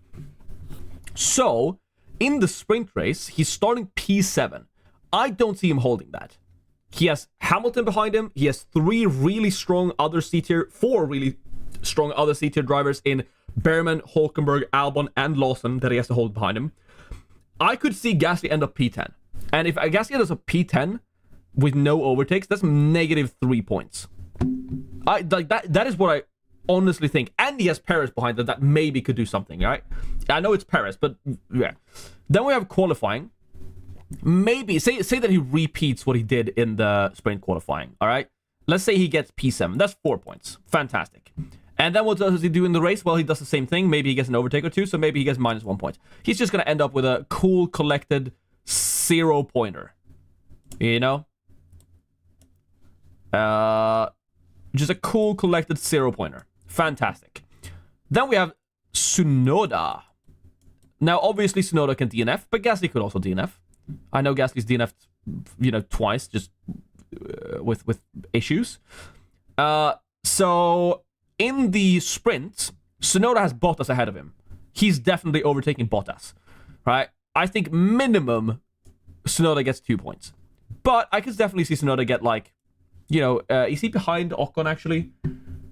So, in the sprint race, he's starting P7. I don't see him holding that. He has Hamilton behind him. He has 4 really strong other C-tier drivers in Behrman, Hulkenberg, Albon, and Lawson that he has to hold behind him. I could see Gasly end up P10. And if Gasly does a P10 with no overtakes, that's -3 points. That is what I honestly think. And he has Perez behind that maybe could do something, right? I know it's Perez, but yeah. Then we have qualifying. Maybe say that he repeats what he did in the sprint qualifying. All right, let's say he gets P7. That's 4 points. Fantastic. And then what does he do in the race? Well, he does the same thing. Maybe he gets an overtake or 2, so maybe he gets -1 point. He's just gonna end up with a cool collected 0 pointer. You know, just a cool collected 0 pointer. Fantastic. Then we have Tsunoda. Now, obviously, Tsunoda can DNF, but Gasly could also DNF. I know Gasly's DNF'd, twice, just with issues. So, in the sprint, Tsunoda has Bottas ahead of him. He's definitely overtaking Bottas, right? I think minimum Tsunoda gets 2 points. But I could definitely see Tsunoda get, is he behind Ocon, actually?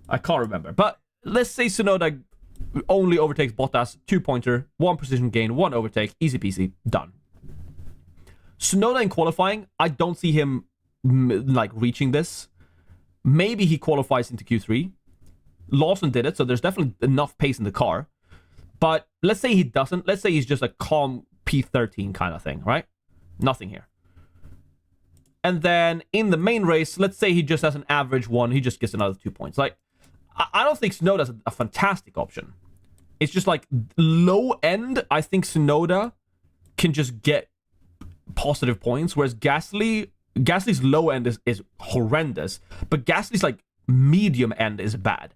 I can't remember. But let's say Tsunoda only overtakes Bottas, 2-pointer, 1 position gain, 1 overtake, easy peasy, done. Tsunoda in qualifying, I don't see him reaching this. Maybe he qualifies into Q3. Lawson did it, so there's definitely enough pace in the car. But let's say he doesn't. Let's say he's just a calm P13 kind of thing, right? Nothing here. And then in the main race, let's say he just has an average one. He just gets another 2 points. I don't think Tsunoda's a fantastic option. It's just low end. I think Tsunoda can just get positive points, whereas Gasly's low end is horrendous, but Gasly's medium end is bad.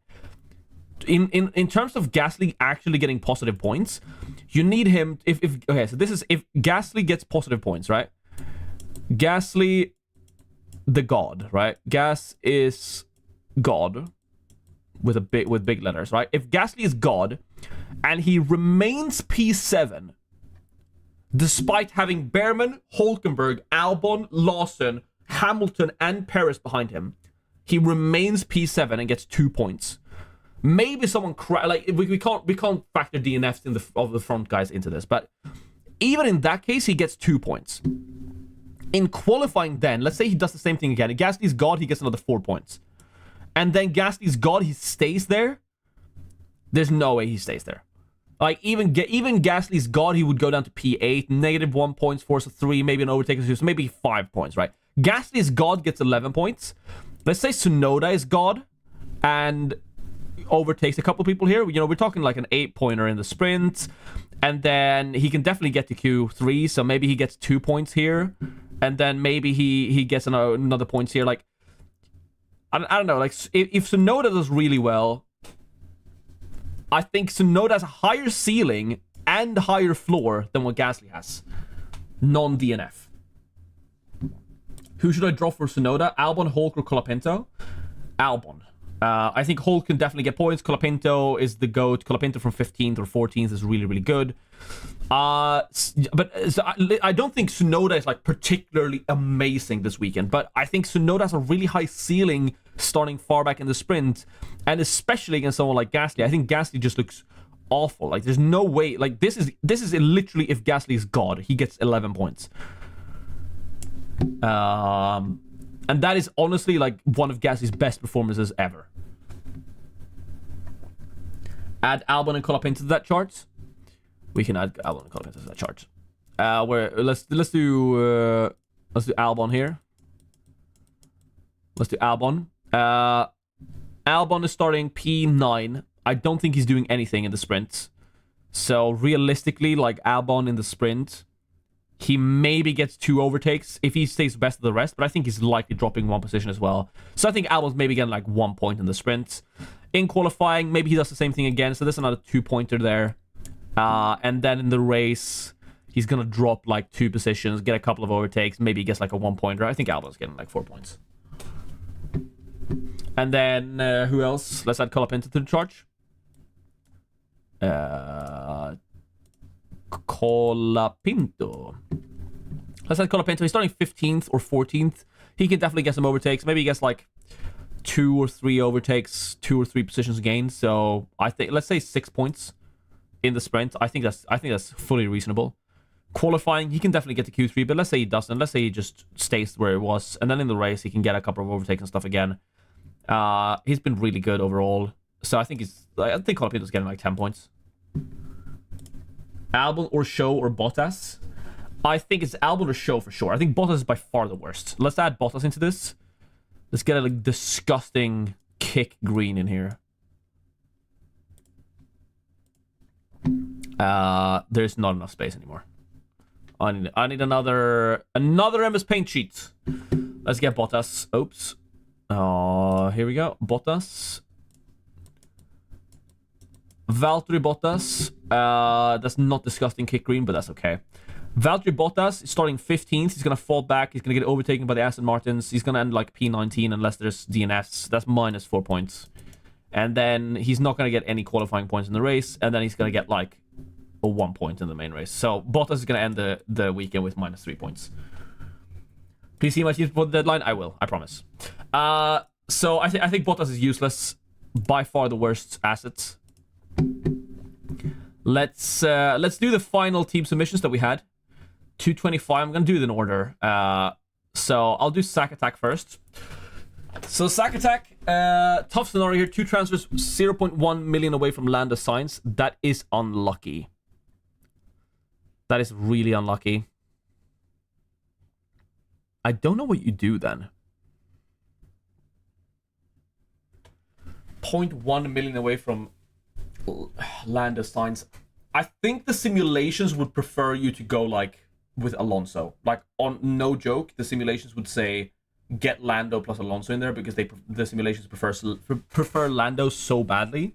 In terms of Gasly actually getting positive points, you need him if Gasly gets positive points, right? Gasly, the god, right? Gas is god with big letters, right? If Gasly is god and he remains P7 despite having Behrman, Hulkenberg, Albon, Lawson, Hamilton, and Perez behind him, he remains P7 and gets 2 points. Maybe someone we can't factor DNFs of the front guys into this, but even in that case, he gets 2 points. In qualifying, then let's say he does the same thing again. Gasly's god, he gets another 4 points, and then Gasly's god, he stays there. There's no way he stays there. Even Gasly's god, he would go down to P8, -1 points, force of 3, maybe an overtake of 2, so maybe 5 points, right? Gasly's god gets 11 points. Let's say Tsunoda is god, and overtakes a couple people here. You know, we're talking like an 8-pointer in the sprint, and then he can definitely get to Q3. So maybe he gets 2 points here, and then maybe he gets another points here. Like, I don't know. Like, if Tsunoda does really well, I think Tsunoda has a higher ceiling and higher floor than what Gasly has. Non-DNF. Who should I drop for Tsunoda? Albon, Hulk, or Colapinto? Albon. I think Hulk can definitely get points. Colapinto is the GOAT. Colapinto from 15th or 14th is really, really good. But so I don't think Tsunoda is like particularly amazing this weekend, but I think Tsunoda has a really high ceiling starting far back in the sprint, and especially against someone like Gasly. I think Gasly just looks awful. Like, there's no way. Like, this is literally, if Gasly is God, he gets 11 points. And that is honestly like one of Gasly's best performances ever. Add Albon and Colapinto to that chart. We can add Albon and Colapinto to that chart. Let's do Albon here. Let's do Albon. Albon is starting P9. I don't think he's doing anything in the sprint. So realistically, like, Albon in the sprint, he maybe gets 2 overtakes if he stays best of the rest, but I think he's likely dropping 1 position as well. So I think Albon's maybe getting like 1 point in the sprint. In qualifying, maybe he does the same thing again, so there's another 2-pointer there. And then in the race, he's gonna drop like 2 positions, get a couple of overtakes, maybe he gets like a 1-pointer. I think Albon's getting like 4 points. And then, who else? Let's add Colapinto to the charge. Colapinto. Let's add Colapinto. He's starting 15th or 14th. He can definitely get some overtakes. Maybe he gets like 2 or 3 overtakes, 2 or 3 positions gained. So I think, let's say 6 points in the sprint. I think that's fully reasonable. Qualifying, he can definitely get to Q3, but let's say he doesn't. Let's say he just stays where he was, and then in the race he can get a couple of overtakes and stuff again. He's been really good overall. So I think Colapinto's getting like 10 points. Albon or Show or Bottas? I think it's Albon or Show for sure. I think Bottas is by far the worst. Let's add Bottas into this. Let's get a like disgusting kick green in here. There's not enough space anymore. I need another MS Paint sheet. Let's get Bottas. Oops. Here we go. Bottas. Valtteri Bottas. That's not disgusting kick green, but that's okay. Valtteri Bottas is starting 15th. He's going to fall back. He's going to get overtaken by the Aston Martins. He's going to end like P19 unless there's DNFs. That's minus 4 points. And then he's not going to get any qualifying points in the race. And then he's going to get like a 1 point in the main race. So Bottas is going to end the weekend with minus 3 points. Please see my teams before the deadline. I will. I promise. So I think Bottas is useless. By far the worst asset. Let's do the final team submissions that we had. 225. I'm gonna do it in order. So I'll do Sack Attack first. So Sack Attack, tough scenario here. 2 transfers, 0.1 million away from Lando Sainz. That is unlucky. That is really unlucky. I don't know what you do then. 0.1 million away from Lando Sainz. I think the simulations would prefer you to go like with Alonso. Like, on no joke, the simulations would say get Lando plus Alonso in there because the simulations prefer Lando so badly.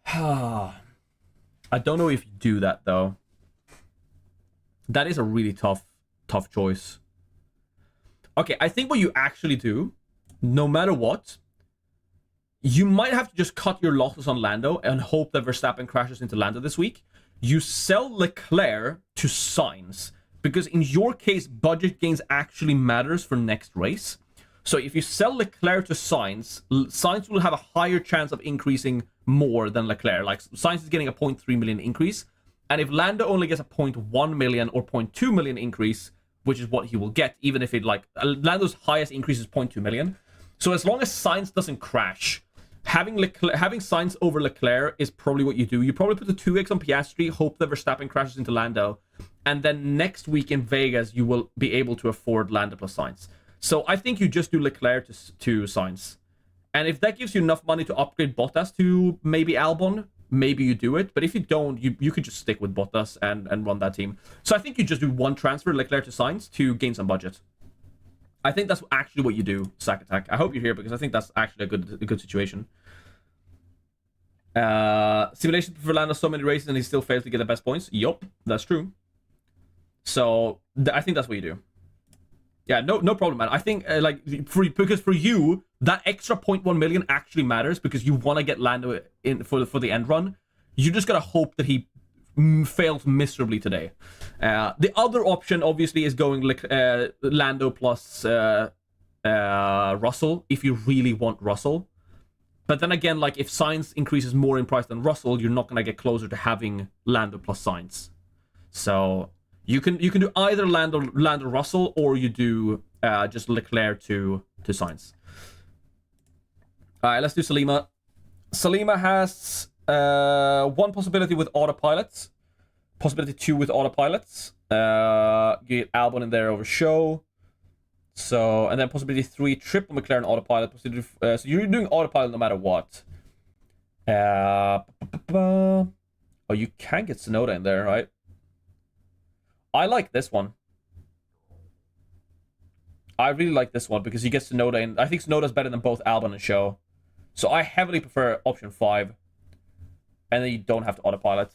I don't know if you do that though. That is a really tough choice. Okay, I think what you actually do, no matter what, you might have to just cut your losses on Lando and hope that Verstappen crashes into Lando this week. You sell Leclerc to Sainz, because in your case, budget gains actually matters for next race. So if you sell Leclerc to Sainz, Sainz will have a higher chance of increasing more than Leclerc. Like, Sainz is getting a 0.3 million increase. And if Lando only gets a 0.1 million or 0.2 million increase, which is what he will get, even if it like, Lando's highest increase is 0.2 million. So as long as Sainz doesn't crash, having Sainz over Leclerc is probably what you do. You probably put the 2x on Piastri, hope that Verstappen crashes into Lando, and then next week in Vegas, you will be able to afford Lando plus Sainz. So I think you just do Leclerc to Sainz, And if that gives you enough money to upgrade Bottas to maybe Albon, maybe you do it. But if you don't, you could just stick with Bottas and run that team. So I think you just do one transfer, Leclerc to Sainz, to gain some budget. I think that's actually what you do, Sack Attack. I hope you're here because I think that's actually a good situation. Simulation for Lando so many races and he still fails to get the best points. Yup, that's true. So I think that's what you do. Yeah, no problem, man. I think because for you that extra 0.1 million actually matters because you want to get Lando in for the end run. You just gotta hope that he fails miserably today. The other option obviously is going Lando plus Russell if you really want Russell. But then again, like if Sainz increases more in price than Russell, you're not gonna get closer to having Lando plus Sainz. So you can do either Lando Russell or you do just Leclerc to Sainz. All right, let's do Salima. Salima has one possibility with autopilots, possibility 2 with autopilots. Get Albon in there over show. So, and then possibility 3, triple McLaren autopilot. So you're doing autopilot no matter what. Oh, you can get Tsunoda in there, right? I like this one. I really like this one because you get Tsunoda in. I think Tsunoda's better than both Albon and Show. So I heavily prefer option 5. And then you don't have to autopilot.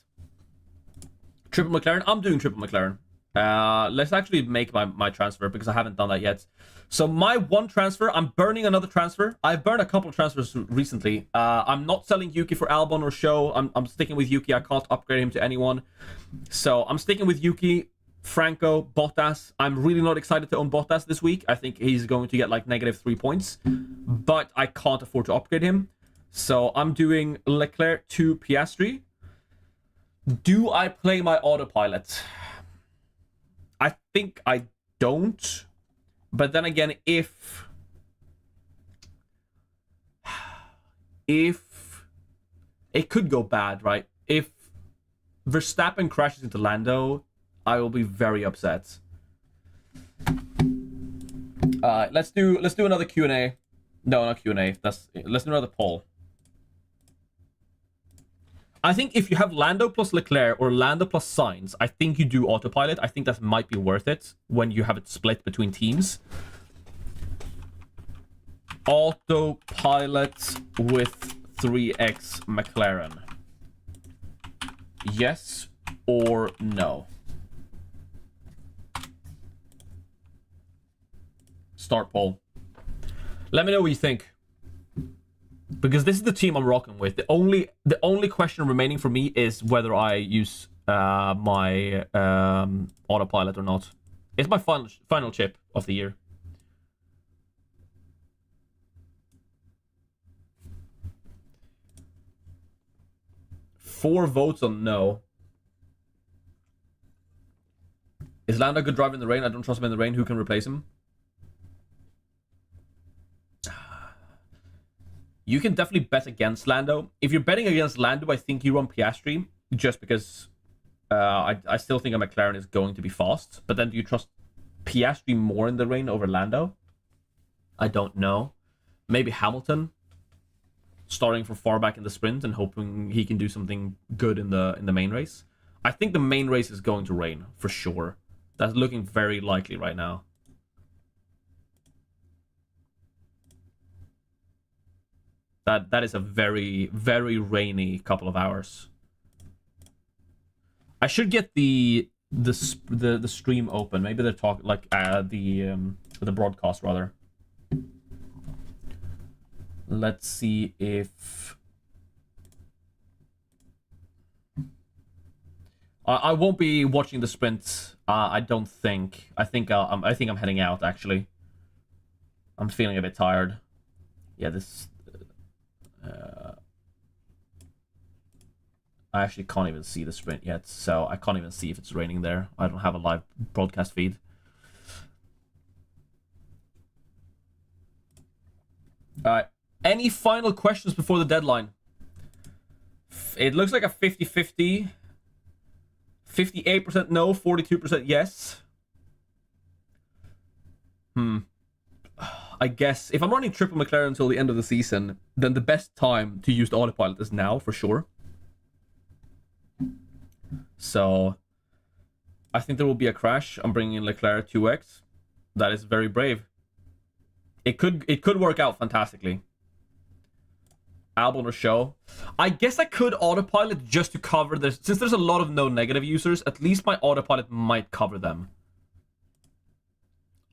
Triple McLaren. I'm doing triple McLaren. Let's actually make my transfer because I haven't done that yet. So my one transfer, I'm burning another transfer. I've burned a couple of transfers recently. I'm not selling Yuki for Albon or Show. I'm sticking with Yuki. I can't upgrade him to anyone. So I'm sticking with Yuki, Franco, Bottas. I'm really not excited to own Bottas this week. I think he's going to get like -3 points. But I can't afford to upgrade him. So I'm doing Leclerc to Piastri. Do I play my autopilot? I think I don't. But then again, if it could go bad, right? If Verstappen crashes into Lando, I will be very upset. Let's do another Q&A. No, not Q&A. Let's do another poll. I think if you have Lando plus Leclerc or Lando plus Sainz, I think you do autopilot. I think that might be worth it when you have it split between teams. Autopilot with 3x McLaren. Yes or no? Start poll. Let me know what you think. Because this is the team I'm rocking with. The only question remaining for me is whether I use my autopilot or not. It's my final chip of the year. Four votes on no. Is Lando a good driver in the rain? I don't trust him in the rain. Who can replace him? You can definitely bet against Lando. If you're betting against Lando, I think you run Piastri, just because I still think a McLaren is going to be fast. But then do you trust Piastri more in the rain over Lando? I don't know. Maybe Hamilton, starting from far back in the sprint and hoping he can do something good in the main race. I think the main race is going to rain, for sure. That's looking very likely right now. That is a very, very rainy couple of hours. I should get the stream open. Maybe they're talking like the broadcast rather. Let's see if I won't be watching the sprint. I don't think. I think I'm heading out actually. I'm feeling a bit tired. Yeah, this. I actually can't even see the sprint yet, so I can't even see if it's raining there. I don't have a live broadcast feed. Alright. Any final questions before the deadline? It looks like a 50-50. 58% no, 42% yes. I guess if I'm running triple McLaren until the end of the season, then the best time to use the autopilot is now, for sure. So I think there will be a crash. I'm bringing in Leclerc 2x. That is very brave. It could work out fantastically. Albon or show. I guess I could autopilot just to cover this. Since there's a lot of no negative users, at least my autopilot might cover them.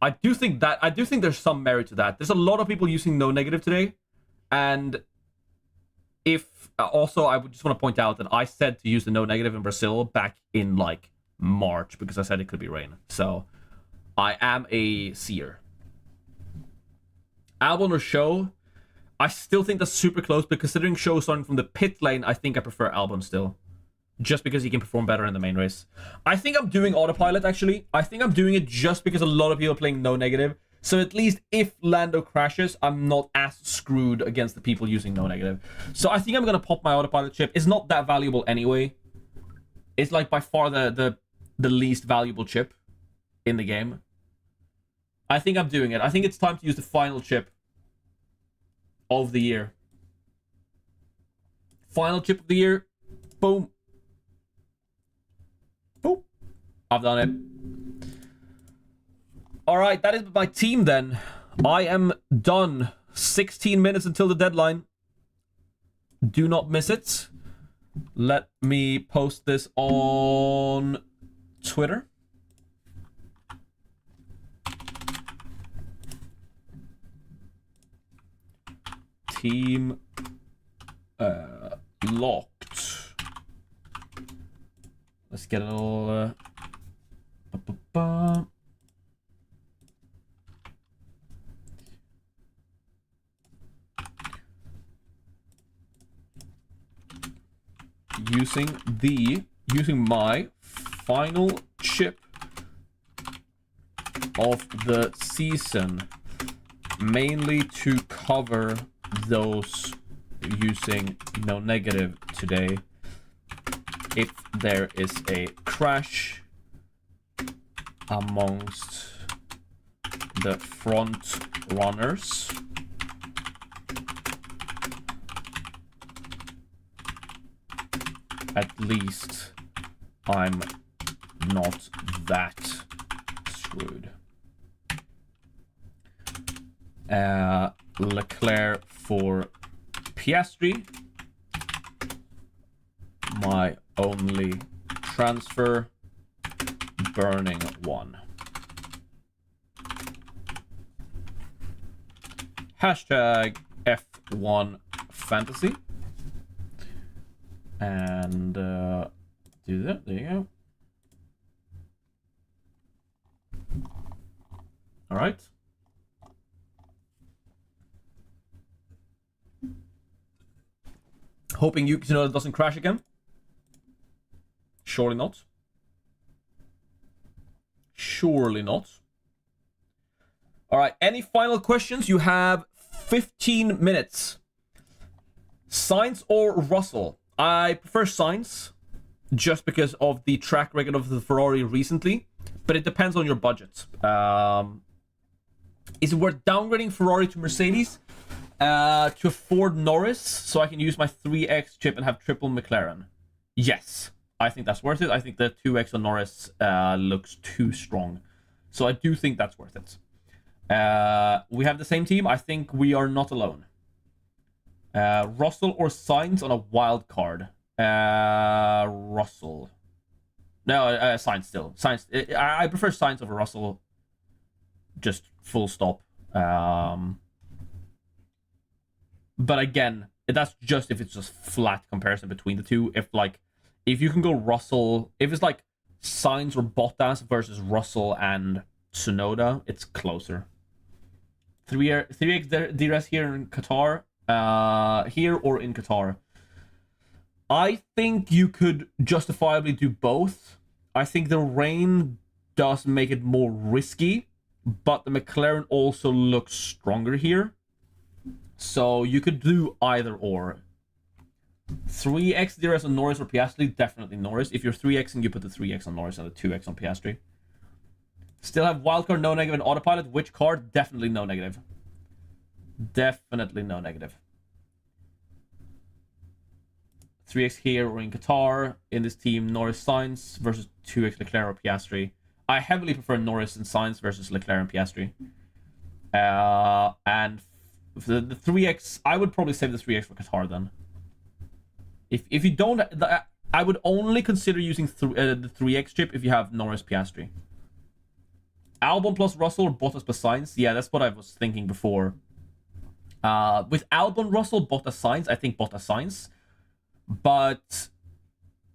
I do think there's some merit to that. There's a lot of people using no negative today. And if also I would just want to point out that I said to use the no negative in Brazil back in like March because I said it could be rain. So I am a seer. Albon or show. I still think that's super close, but considering show starting from the pit lane, I think I prefer Albon still. Just because he can perform better in the main race. I think I'm doing autopilot, actually. I think I'm doing it just because a lot of people are playing no negative. So at least if Lando crashes, I'm not as screwed against the people using no negative. So I think I'm going to pop my autopilot chip. It's not that valuable anyway. It's like by far the least valuable chip in the game. I think I'm doing it. I think it's time to use the final chip of the year. Final chip of the year. Boom. Boom. I've done it. Alright, that is my team then. I am done. 16 minutes until the deadline. Do not miss it. Let me post this on Twitter. Team locked. Let's get it all. Using my final chip of the season, mainly to cover those using no negative today. If there is a crash amongst the front runners, at least I'm not that screwed. Leclerc for Piastri. My only transfer. Burning one. Hashtag F1 Fantasy. And do that. There you go. All right. Hoping Yuki doesn't crash again. Surely not. Surely not. All right. Any final questions? You have 15 minutes. Sainz or Russell? I prefer Sainz just because of the track record of the Ferrari recently, but it depends on your budget. Is it worth downgrading Ferrari to Mercedes to afford Norris so I can use my 3x chip and have triple McLaren? Yes, I think that's worth it. I think the 2x on Norris looks too strong, so I do think that's worth it. We have the same team. I think we are not alone. Russell or Sainz on a wild card? Russell. No, Sainz still. Sainz. I prefer Sainz over Russell. Just full stop. But again, that's just if it's just flat comparison between the two. If you can go Russell, if it's like Sainz or Bottas versus Russell and Tsunoda, it's closer. 3x DRS here in Qatar. Here or in Qatar. I think you could justifiably do both. I think the rain does make it more risky, but the McLaren also looks stronger here. So you could do either or. 3x DRS on Norris or Piastri? Definitely Norris. If you're 3xing, you put the 3x on Norris and the 2x on Piastri. Still have wildcard, no negative, and autopilot. Which card? Definitely no negative. Definitely no negative. 3x here or in Qatar. In this team, Norris Sainz versus 2x Leclerc or Piastri. I heavily prefer Norris and Sainz versus Leclerc and Piastri. And the 3x, I would probably save the 3x for Qatar then. If you don't, I would only consider using the 3x chip if you have Norris Piastri. Albon plus Russell or Bottas plus Sainz? Yeah, that's what I was thinking before. With Albon, Russell, Bottas, Sainz, I think Bottas, Sainz. But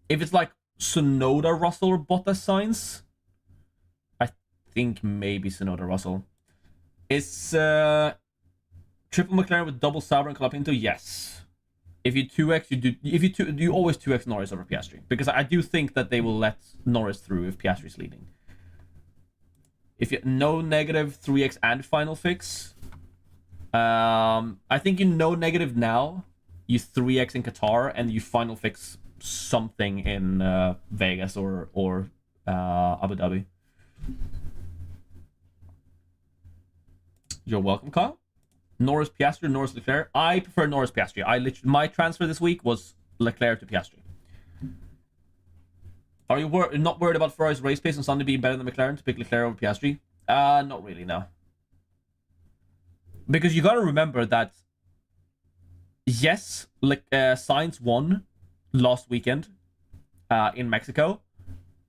if it's like Tsunoda, Russell, or Bottas, Sainz, I think maybe Tsunoda, Russell. Is triple McLaren with double Sauber and Colapinto? Yes. If you 2x, you always 2x Norris over Piastri, because I do think that they will let Norris through if Piastri's leading. If you no negative 3x and final fix, I think you no negative now, you 3x in Qatar, and you final fix something in Vegas or Abu Dhabi. You're welcome, Kyle. Norris Piastri, Norris Leclerc. I prefer Norris Piastri. My transfer this week was Leclerc to Piastri. Are you not worried about Ferrari's race pace on Sunday being better than McLaren to pick Leclerc over Piastri? Not really, no. Because you got to remember that, yes, Sainz won last weekend in Mexico,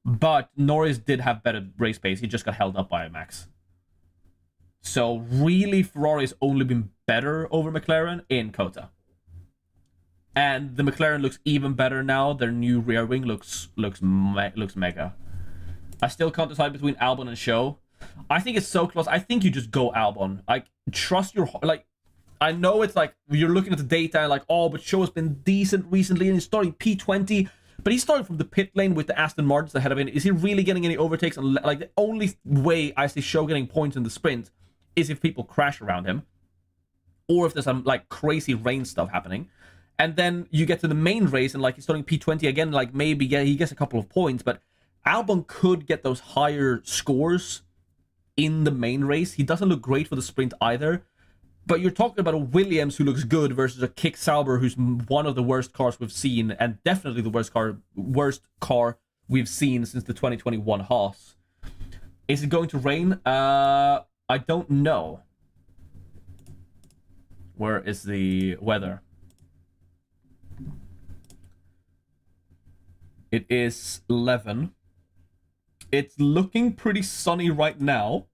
but Norris did have better race pace. He just got held up by Max. So really, Ferrari's only been better over McLaren in COTA. And the McLaren looks even better now. Their new rear wing looks mega. I still can't decide between Albon and Show. I think it's so close. I think you just go Albon. Like, trust your... Like, I know it's like, you're looking at the data and like, oh, but Show has been decent recently and he's starting P20. But he's starting from the pit lane with the Aston Martins ahead of him. Is he really getting any overtakes? And like, the only way I see Show getting points in the sprint is if people crash around him, or if there's some like crazy rain stuff happening. And then you get to the main race and like he's starting P20 again, like maybe he gets a couple of points, but Albon could get those higher scores in the main race. He doesn't look great for the sprint either, but you're talking about a Williams who looks good versus a Kick Sauber who's one of the worst cars we've seen, and definitely the worst car we've seen since the 2021 Haas. Is it going to rain? I don't know. Where is the weather? It is 11. It's looking pretty sunny right now,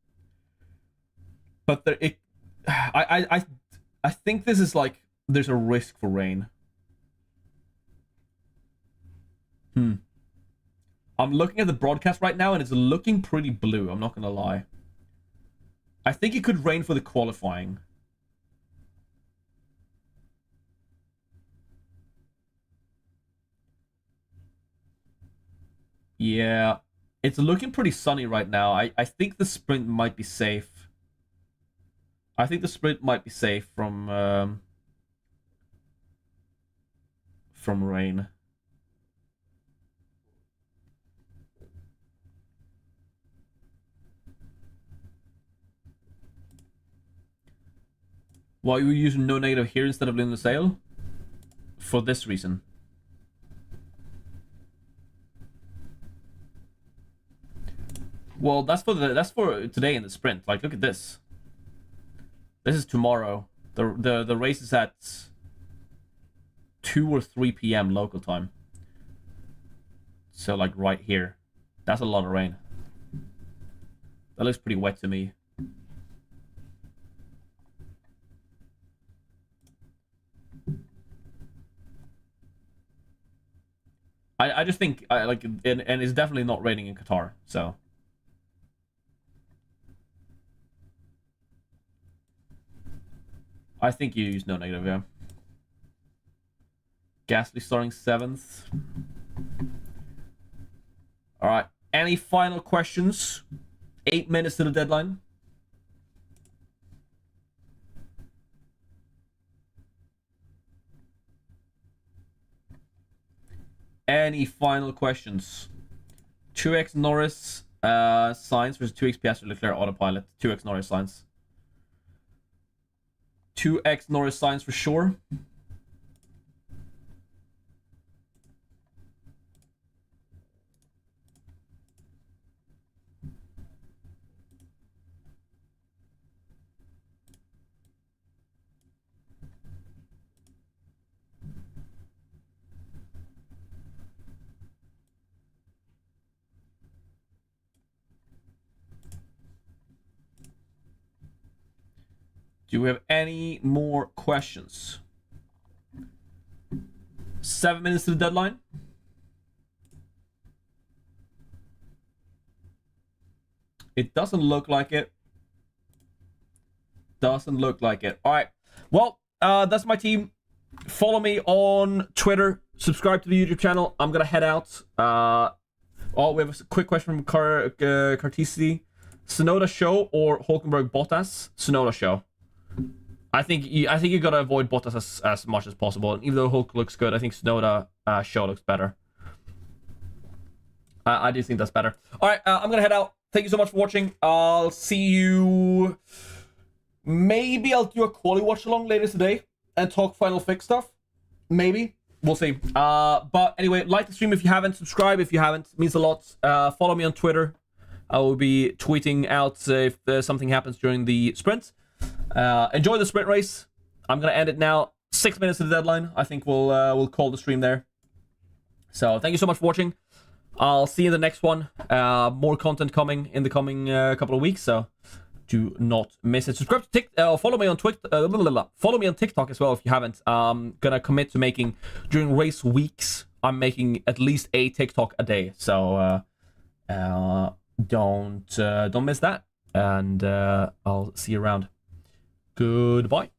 but I think this is like there's a risk for rain. I'm looking at the broadcast right now and it's looking pretty blue. I'm not gonna lie. I think it could rain for the qualifying. Yeah, it's looking pretty sunny right now. I think the sprint might be safe. I think the sprint might be safe from rain. Why are you using no negative here instead of in the sale? For this reason. Well, that's for today in the sprint. Like, look at this. This is tomorrow. The race is at 2 or 3 p.m. local time. So like right here. That's a lot of rain. That looks pretty wet to me. I just think like and it's definitely not raining in Qatar, so I think you use no negative, yeah. Gasly starting 7th. All right. Any final questions? 8 minutes to the deadline. Any final questions? 2x Norris Sainz versus 2x Piastri Leclerc autopilot. 2x Norris Sainz. 2x Norris signs for sure. Do we have any more questions? 7 minutes to the deadline. It doesn't look like it. Doesn't look like it. All right. Well, that's my team. Follow me on Twitter. Subscribe to the YouTube channel. I'm gonna head out. Oh, we have a quick question from Cartesi. Sonoda show or Hulkenberg Bottas? Sonoda show. I think you gotta avoid Bottas as much as possible. And even though Hulk looks good, I think Sonoda show looks better. I do think that's better. All right, I'm gonna head out. Thank you so much for watching. I'll see you. Maybe I'll do a quali watch along later today and talk Final Fix stuff. Maybe we'll see. But anyway, like the stream if you haven't. Subscribe if you haven't. It means a lot. Follow me on Twitter. I will be tweeting out if something happens during the sprint. Enjoy the sprint race. I'm gonna end it now. 6 minutes to the deadline. I think we'll call the stream there. So thank you so much for watching. I'll see you in the next one. More content coming in the coming couple of weeks. So do not miss it. Subscribe to follow me on Twitter. Follow me on TikTok as well if you haven't. I'm gonna commit to making during race weeks. I'm making at least a TikTok a day. So don't miss that. And I'll see you around. Goodbye.